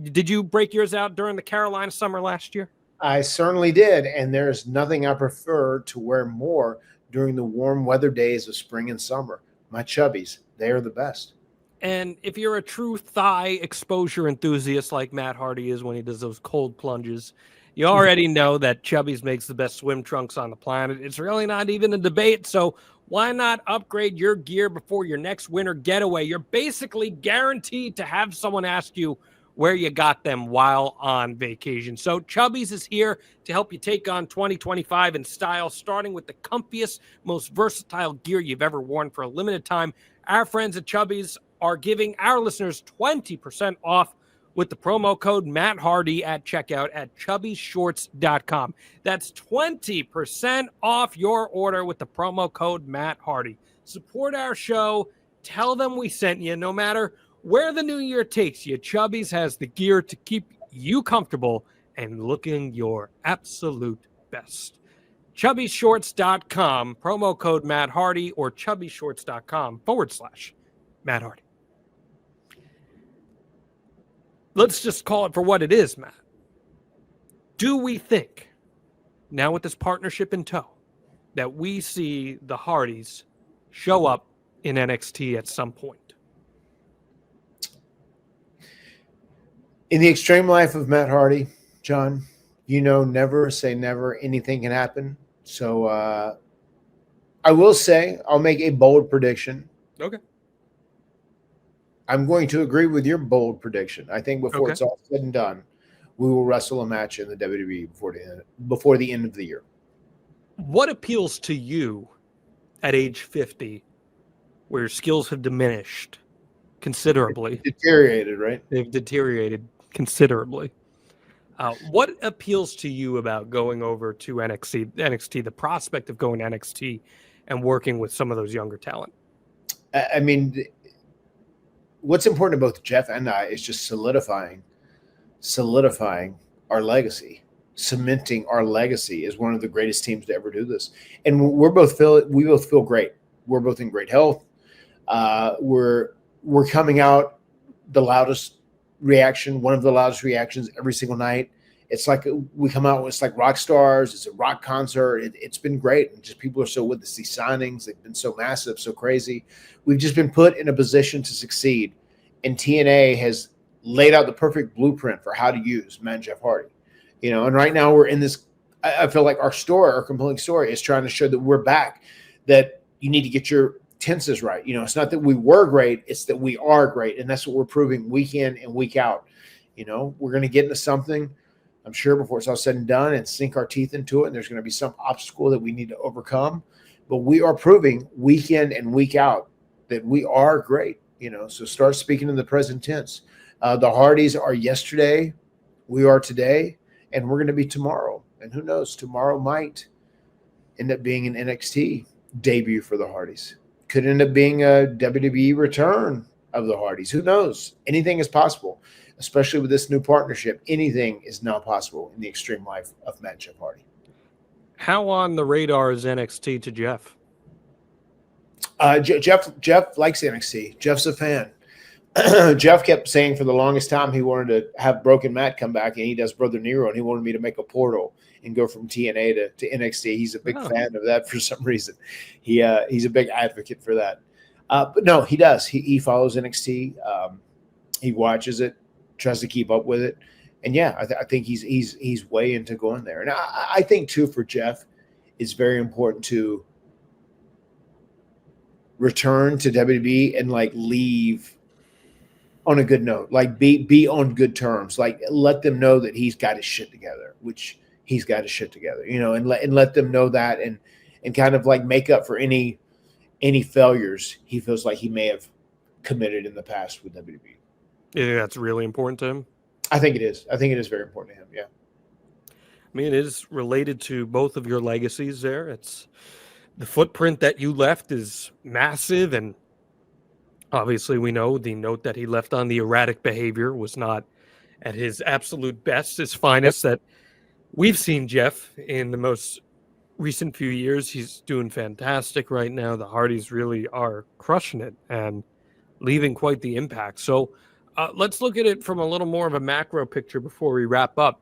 Did you break yours out during the Carolina summer last year? I certainly did, and there's nothing I prefer to wear more during the warm weather days of spring and summer. My Chubbies, they are the best. And if you're a true thigh exposure enthusiast like Matt Hardy is when he does those cold plunges, you already know that Chubbies makes the best swim trunks on the planet. It's really not even a debate, so why not upgrade your gear before your next winter getaway? You're basically guaranteed to have someone ask you where you got them while on vacation. So Chubbies is here to help you take on 2025 in style, starting with the comfiest, most versatile gear you've ever worn. For a limited time, our friends at Chubbies are giving our listeners 20% off with the promo code Matt Hardy at checkout at chubbiesshorts.com. That's 20% off your order with the promo code Matt Hardy. Support our show. Tell them we sent you. No matter where the new year takes you, Chubbies has the gear to keep you comfortable and looking your absolute best. chubbiesshorts.com, promo code Matt Hardy, or chubbiesshorts.com/Matt Hardy. Let's just call it for what it is, Matt. Do we think, now with this partnership in tow, that we see the Hardys show up in NXT at some point? In the extreme life of Matt Hardy, John, never say never. Anything can happen. So I will say I'll make a bold prediction. Okay. I'm going to agree with your bold prediction. I think before it's all said and done, we will wrestle a match in the WWE before the end of the year. What appeals to you at age 50, where your skills have diminished considerably? Deteriorated, right? They've deteriorated considerably. What appeals to you about going over to NXT, the prospect of going to NXT and working with some of those younger talent? I mean, what's important to both Jeff and I is just solidifying our legacy, cementing our legacy as one of the greatest teams to ever do this. And we both feel great. We're both in great health. We're coming out the loudest reaction, one of the loudest reactions every single night. It's like we come out, it's like rock stars. It's a rock concert. It's been great. And just people are so with us. These signings, they've been so massive, so crazy. We've just been put in a position to succeed. And TNA has laid out the perfect blueprint for how to use Matt and Jeff Hardy. And right now we're in this, I feel like our compelling story is trying to show that we're back, that you need to get your tenses right. It's not that we were great, it's that we are great. And that's what we're proving week in and week out. We're going to get into something. I'm sure, before it's all said and done, and sink our teeth into it. And there's going to be some obstacle that we need to overcome. But we are proving week in and week out that we are great. So start speaking in the present tense. The Hardys are yesterday, we are today, and we're going to be tomorrow. And who knows, tomorrow might end up being an NXT debut for the Hardys. Could end up being a WWE return of the Hardys. Who knows? Anything is possible, especially with this new partnership. Anything is now possible in the extreme life of Matt Jeff Hardy. How on the radar is NXT to Jeff? Jeff likes NXT. Jeff's a fan. Jeff kept saying for the longest time he wanted to have Broken Matt come back, and he does Brother Nero, and he wanted me to make a portal and go from TNA to NXT. He's a big fan of that for some reason. He's a big advocate for that. But no, he does. He follows NXT. He watches it, tries to keep up with it, and yeah, I think he's way into going there. And I think too, for Jeff, it's very important to return to WWE and like leave on a good note, like be on good terms, like let them know that he's got his shit together, which he's got his shit together, and let them know that, and kind of like make up for any failures he feels like he may have committed in the past with WWE. You think that's really important to him? I think it is. I think it is very important to him. Yeah. I mean, it is related to both of your legacies there. It's the footprint that you left is massive, and obviously we know the note that he left on the erratic behavior was not at his absolute best, his finest that we've seen Jeff in the most recent few years. He's doing fantastic right now. The Hardys really are crushing it and leaving quite the impact. So let's look at it from a little more of a macro picture before we wrap up.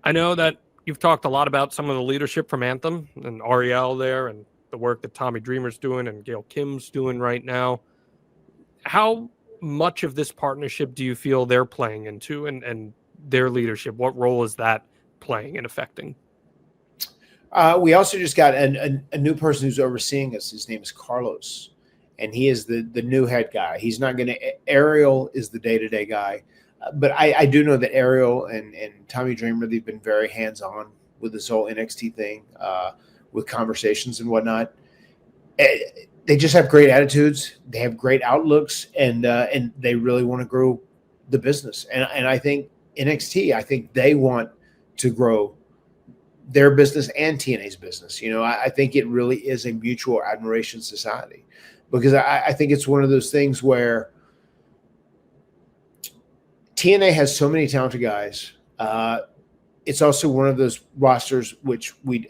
I know that you've talked a lot about some of the leadership from Anthem and Ariel there and the work that Tommy Dreamer's doing and Gail Kim's doing right now. How much of this partnership do you feel they're playing into and their leadership? What role is that playing and affecting? We also just got a new person who's overseeing us. His name is Carlos, and he is the new head guy. He's not going to – Ariel is the day-to-day guy. But I do know that Ariel and Tommy Dreamer, they've been very hands-on with this whole NXT thing, with conversations and whatnot. They just have great attitudes. They have great outlooks, and they really want to grow the business. And I think NXT, I think they want to grow their business and TNA's business. I think it really is a mutual admiration society, because I think it's one of those things where TNA has so many talented guys. It's also one of those rosters which we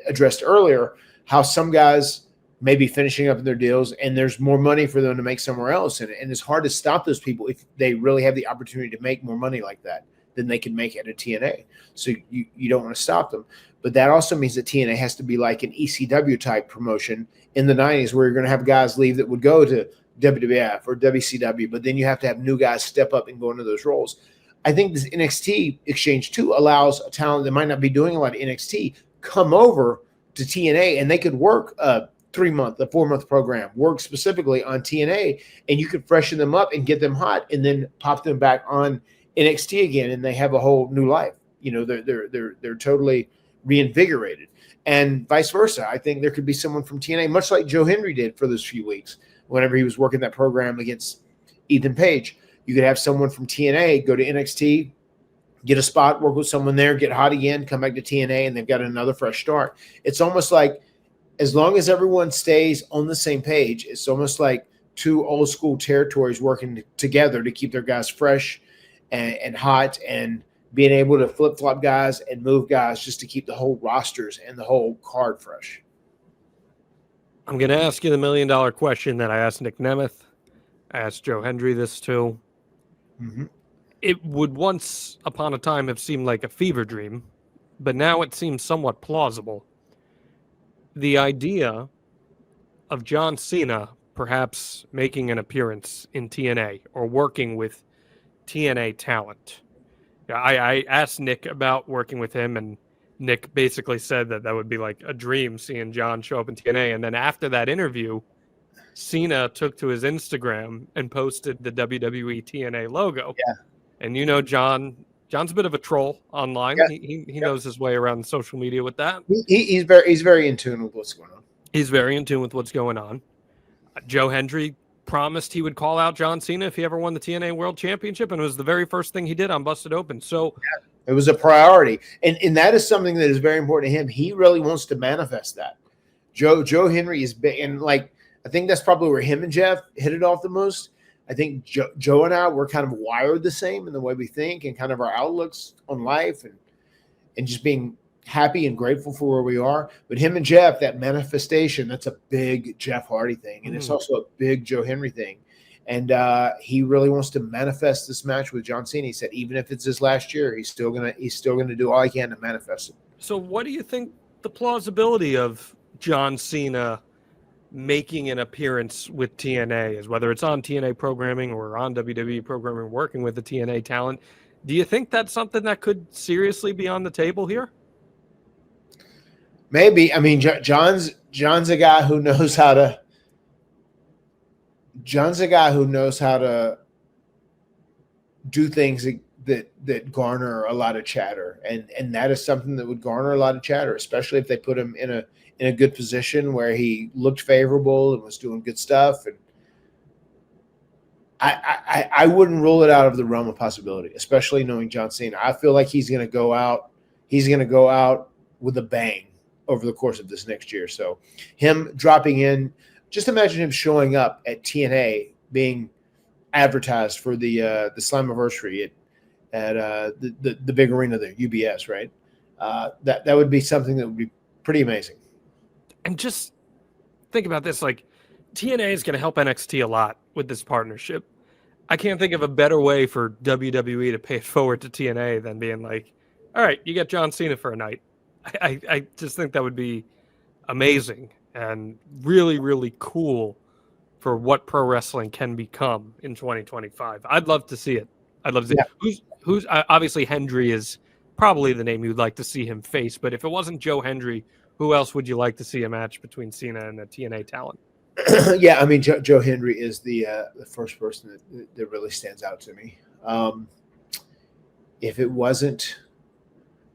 addressed earlier, how some guys may be finishing up their deals and there's more money for them to make somewhere else. And it's hard to stop those people if they really have the opportunity to make more money like that than they can make at a TNA. So you don't want to stop them. But that also means that TNA has to be like an ECW type promotion in the 90s, where you're going to have guys leave that would go to WWF or WCW, but then you have to have new guys step up and go into those roles. I think this NXT exchange too allows a talent that might not be doing a lot of NXT come over to TNA, and they could work a 3-month, a 4-month program, work specifically on TNA, and you could freshen them up and get them hot, and then pop them back on NXT again, and they have a whole new life. They're totally reinvigorated, and vice versa. I think there could be someone from TNA, much like Joe Hendry did for those few weeks whenever he was working that program against Ethan Page. You could have someone from TNA go to NXT, get a spot, work with someone there, get hot again, come back to TNA, and they've got another fresh start. It's almost like, as long as everyone stays on the same page, it's almost like two old school territories working together to keep their guys fresh and hot, and being able to flip-flop guys and move guys just to keep the whole rosters and the whole card fresh. I'm going to ask you the $1 million question that I asked Nick Nemeth. I asked Joe Hendry this too. Mm-hmm. It would once upon a time have seemed like a fever dream, but now it seems somewhat plausible. The idea of John Cena perhaps making an appearance in TNA or working with TNA talent. I asked Nick about working with him, and Nick basically said that would be like a dream, seeing John show up in TNA. And then after that interview, Cena took to his Instagram and posted the WWE-TNA logo. Yeah. And John John's a bit of a troll online. Yeah. He knows his way around social media with that. He's very in tune with what's going on. He's very in tune with what's going on. Joe Hendry promised he would call out John Cena if he ever won the TNA World Championship, and it was the very first thing he did on Busted Open. So it was a priority, and that is something that is very important to him. He really wants to manifest that. Joe Hendry is big, and like I think that's probably where him and Jeff hit it off the most. I think Joe and I were kind of wired the same in the way we think and kind of our outlooks on life and just being happy and grateful for where we are. But him and Jeff, that manifestation, that's a big Jeff Hardy thing. And it's also a big Joe Hendry thing. And he really wants to manifest this match with John Cena. He said, even if it's his last year, he's still gonna do all he can to manifest it. So what do you think the plausibility of John Cena making an appearance with TNA is, whether it's on TNA programming or on WWE programming, working with the TNA talent? Do you think that's something that could seriously be on the table here? Maybe. I mean, John's a guy who knows how to. John's a guy who knows how to do things that garner a lot of chatter, and that is something that would garner a lot of chatter, especially if they put him in a good position where he looked favorable and was doing good stuff. And I wouldn't rule it out of the realm of possibility, especially knowing John Cena. I feel like he's going to go out. He's going to go out with a bang over the course of this next year. So him dropping in, just imagine him showing up at TNA, being advertised for the Slammiversary at the big arena there, UBS, right? That would be something that would be pretty amazing. And just think about this, like TNA is going to help NXT a lot with this partnership. I can't think of a better way for WWE to pay it forward to TNA than being like, all right, you get John Cena for a night. I just think that would be amazing and really, really cool for what pro wrestling can become in 2025. I'd love to see it. I'd love to see it. Who's obviously Hendry is probably the name you'd like to see him face, but if it wasn't Joe Hendry, who else would you like to see a match between Cena and a TNA talent? Yeah, I mean, Joe Hendry is the first person that really stands out to me. If it wasn't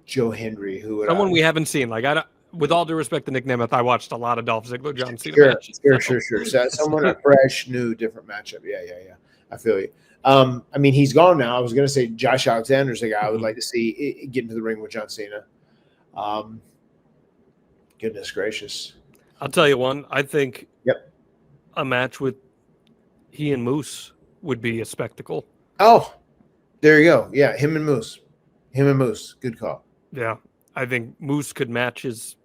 Joe Hendry, who would someone we haven't seen? Like, with all due respect to Nick Nemeth, I watched a lot of Dolph Ziggler, John Cena matches. Sure. So someone a fresh, new, different matchup. Yeah. I feel you. I mean, he's gone now. I was going to say Josh Alexander's a guy I would like to see get into the ring with John Cena. Goodness gracious. I'll tell you one. I think a match with he and Moose would be a spectacle. Oh, there you go. Yeah, him and Moose. Good call. Yeah, I think Moose could match his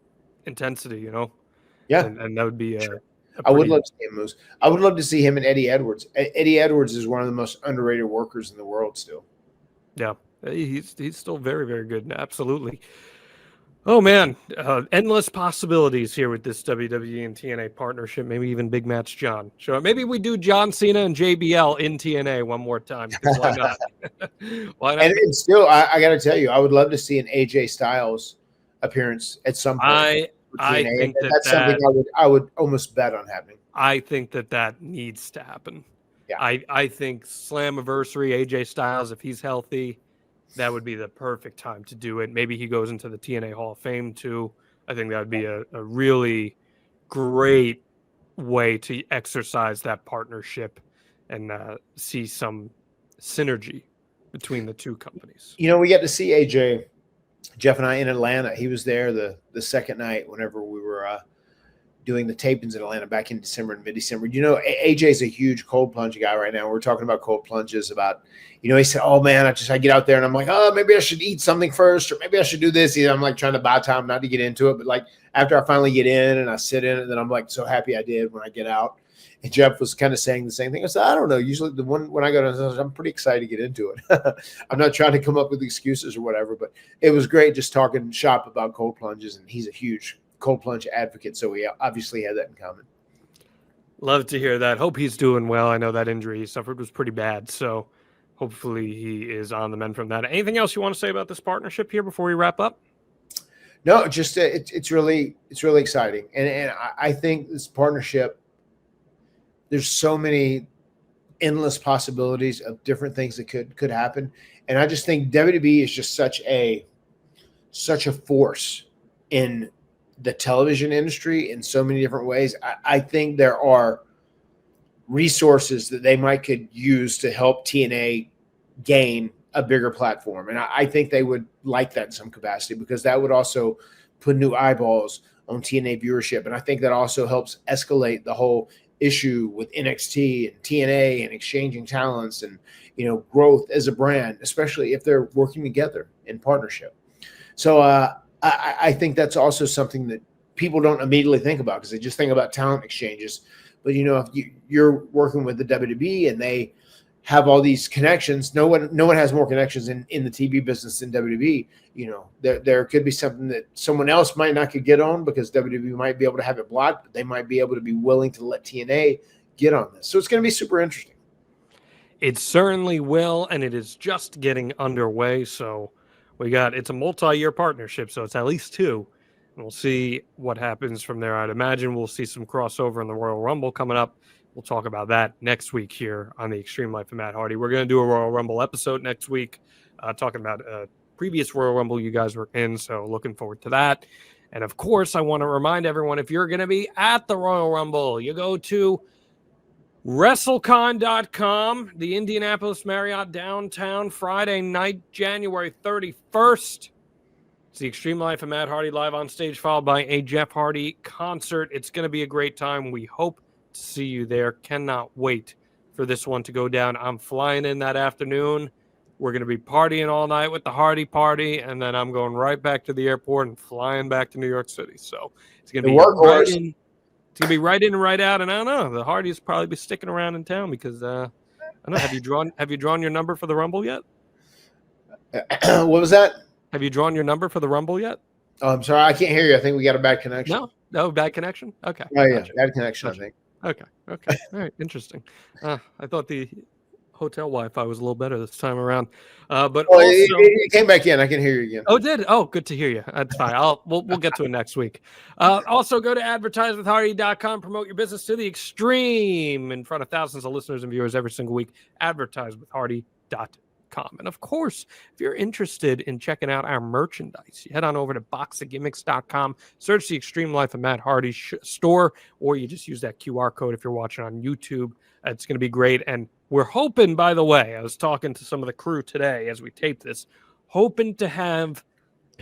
intensity, Yeah. And that would be I would love to see him Moose. I would love to see him and Eddie Edwards. Eddie Edwards is one of the most underrated workers in the world still. Yeah, he's still very, very good. Absolutely. Oh, man. Endless possibilities here with this WWE and TNA partnership. Maybe even Big Match John. So maybe we do John Cena and JBL in TNA one more time. Why not? Why not? And still, I got to tell you, I would love to see an AJ Styles appearance at some point. I think that's something I would almost bet on happening. I think that needs to happen. Yeah. I think Slammiversary, AJ Styles, if he's healthy, that would be the perfect time to do it. Maybe he goes into the TNA Hall of Fame too. I think that would be a really great way to exercise that partnership and see some synergy between the two companies. We get to see AJ, Jeff and I, in Atlanta. He was there the second night whenever we were doing the tapings in Atlanta back in December and mid-December. AJ's a huge cold plunge guy right now. We're talking about cold plunges about, he said, oh man, I get out there and I'm like, oh, maybe I should eat something first, or maybe I should do this. I'm like trying to buy time not to get into it. But like after I finally get in and I sit in it, then I'm like so happy I did when I get out. And Jeff was kind of saying the same thing. I said, I don't know. Usually when I go to, I'm pretty excited to get into it. I'm not trying to come up with excuses or whatever, but it was great just talking shop about cold plunges. And he's a huge cold plunge advocate, so we obviously had that in common. Love to hear that. Hope he's doing well. I know that injury he suffered was pretty bad, so hopefully he is on the mend from that. Anything else you want to say about this partnership here before we wrap up? No, just it's really exciting, and I think this partnership, there's so many endless possibilities of different things that could happen, And I just think WWE is just such a force in the television industry in so many different ways. I think there are resources that they might could use to help TNA gain a bigger platform. And I think they would like that in some capacity, because that would also put new eyeballs on TNA viewership. And I think that also helps escalate the whole issue with NXT and TNA and exchanging talents and, growth as a brand, especially if they're working together in partnership. So I think that's also something that people don't immediately think about, because they just think about talent exchanges. But, if you're working with the WWE and they have all these connections, no one has more connections in the TV business than WWE. There could be something that someone else might not could get on, because WWE might be able to have it blocked, but they might be able to be willing to let TNA get on this. So it's going to be super interesting. It certainly will, and it is just getting underway. So it's a multi-year partnership, so it's at least 2. And we'll see what happens from there. I'd imagine we'll see some crossover in the Royal Rumble coming up. We'll talk about that next week here on the Extreme Life of Matt Hardy. We're going to do a Royal Rumble episode next week, talking about a previous Royal Rumble you guys were in, so looking forward to that. And, of course, I want to remind everyone, if you're going to be at the Royal Rumble, you go to WrestleCon.com, the Indianapolis Marriott downtown, Friday night, January 31st. It's the Extreme Life of Matt Hardy live on stage, followed by a Jeff Hardy concert. It's going to be a great time. We hope to see you there. Cannot wait for this one to go down. I'm flying in that afternoon. We're going to be partying all night with the Hardy Party, and then I'm going right back to the airport and flying back to New York City. So it's going to be right in. It's going to be right in and right out. And I don't know, the Hardys probably be sticking around in town, because I don't know. Have you drawn your number for the Rumble yet? What was that? Have you drawn your number for the Rumble yet? Oh, I'm sorry, I can't hear you. I think we got a bad connection. No, bad connection. Okay. Oh yeah, gotcha. Bad connection. Gotcha. I think. Okay. All right. Interesting. I thought the hotel Wi-Fi was a little better this time around, but also it came back in. I can hear you again. Oh, did? Oh, good to hear you. That's fine. We'll get to it next week. Also, go to advertisewithhardy.com. Promote your business to the extreme in front of thousands of listeners and viewers every single week. Advertisewithhardy.com. And of course, if you're interested in checking out our merchandise, you head on over to boxofgimmicks.com, search the Extreme Life of Matt Hardy store, or you just use that QR code if you're watching on YouTube. It's going to be great. And we're hoping, by the way, I was talking to some of the crew today as we taped this, hoping to have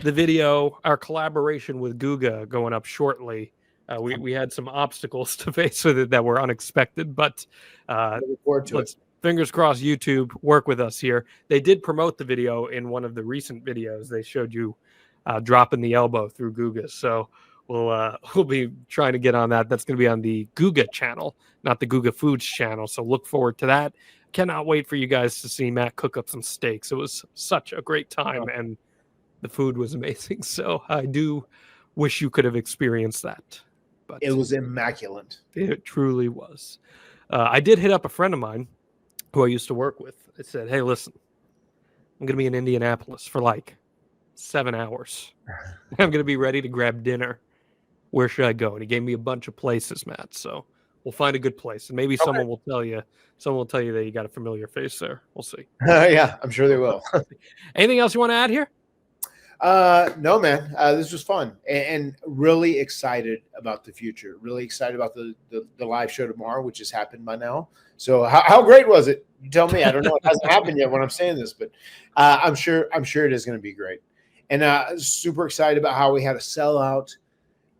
the video, our collaboration with Guga, going up shortly. We had some obstacles to face with it that were unexpected, but look forward to it. Fingers crossed, YouTube, work with us here. They did promote the video in one of the recent videos. They showed you dropping the elbow through Guga. So we'll be trying to get on that. That's going to be on the Guga channel, not the Guga Foods channel. So look forward to that. Cannot wait for you guys to see Matt cook up some steaks. It was such a great time, and the food was amazing. So I do wish you could have experienced that. But it was immaculate. It truly was. I did hit up a friend of mine who I used to work with. I said, hey, listen, I'm going to be in Indianapolis for like 7 hours. I'm going to be ready to grab dinner. Where should I go? And he gave me a bunch of places, Matt. So we'll find a good place. And maybe someone will tell you that you got a familiar face there. We'll see. Yeah, I'm sure they will. Anything else you want to add here? No, man. This was fun and really excited about the future. Really excited about the live show tomorrow, which has happened by now. So how great was it? You tell me. I don't know. It hasn't happened yet when I'm saying this, but I'm sure it is going to be great. And super excited about how we had a sellout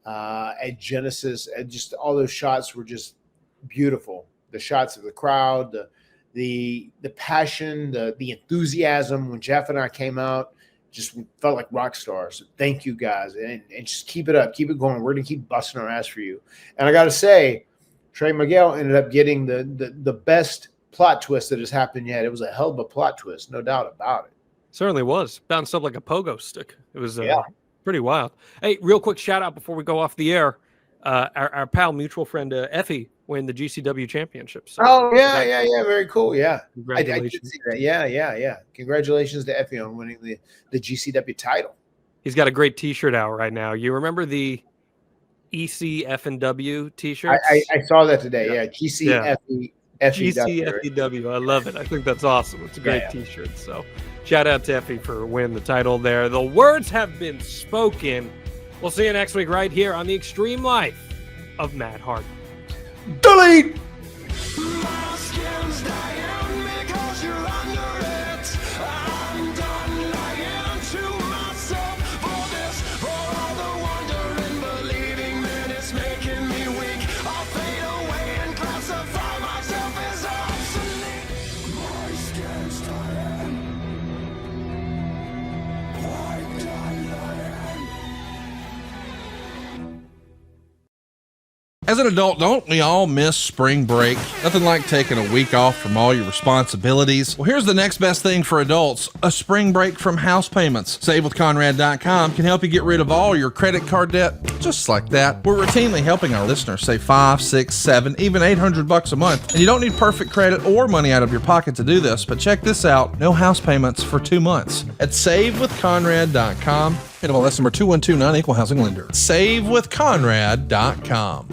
at Genesis, and just all those shots were just beautiful. The shots of the crowd, the passion, the enthusiasm when Jeff and I came out. Just felt like rock stars. So thank you guys, and just keep it up, keep it going. We're gonna keep busting our ass for you. And I got to say, Trey Miguel ended up getting the best plot twist that has happened yet. It was a hell of a plot twist, no doubt about it. Certainly was. Bounced up like a pogo stick. It was pretty wild. Hey, real quick shout out before we go off the air. Our pal, mutual friend Effie, win the GCW championship. So yeah, very cool. Yeah, I did see that. Yeah. Congratulations to Effie on winning the GCW title. He's got a great T-shirt out right now. You remember the ECF&W T-shirts? I saw that today. Yeah, GCFEW. GCFEW. I love it. I think that's awesome. It's a great T-shirt. So Shout out to Effie for winning the title there. The words have been spoken. We'll see you next week right here on The Extreme Life of Matt Hardy. Delete! My skin's dying because you're under it. I'm done lying to myself for this. For all the wondering, believing that it's making me weak. I'll fade away and classify myself as obsolete. My skin's dying. I'm done lying. As an adult, don't we all miss spring break? Nothing like taking a week off from all your responsibilities. Well, here's the next best thing for adults, a spring break from house payments. SaveWithConrad.com can help you get rid of all your credit card debt, just like that. We're routinely helping our listeners save $500, $600, $700, even $800 a month. And you don't need perfect credit or money out of your pocket to do this, but check this out, no house payments for 2 months. At SaveWithConrad.com, NMLS number 2129, Equal Housing Lender. SaveWithConrad.com.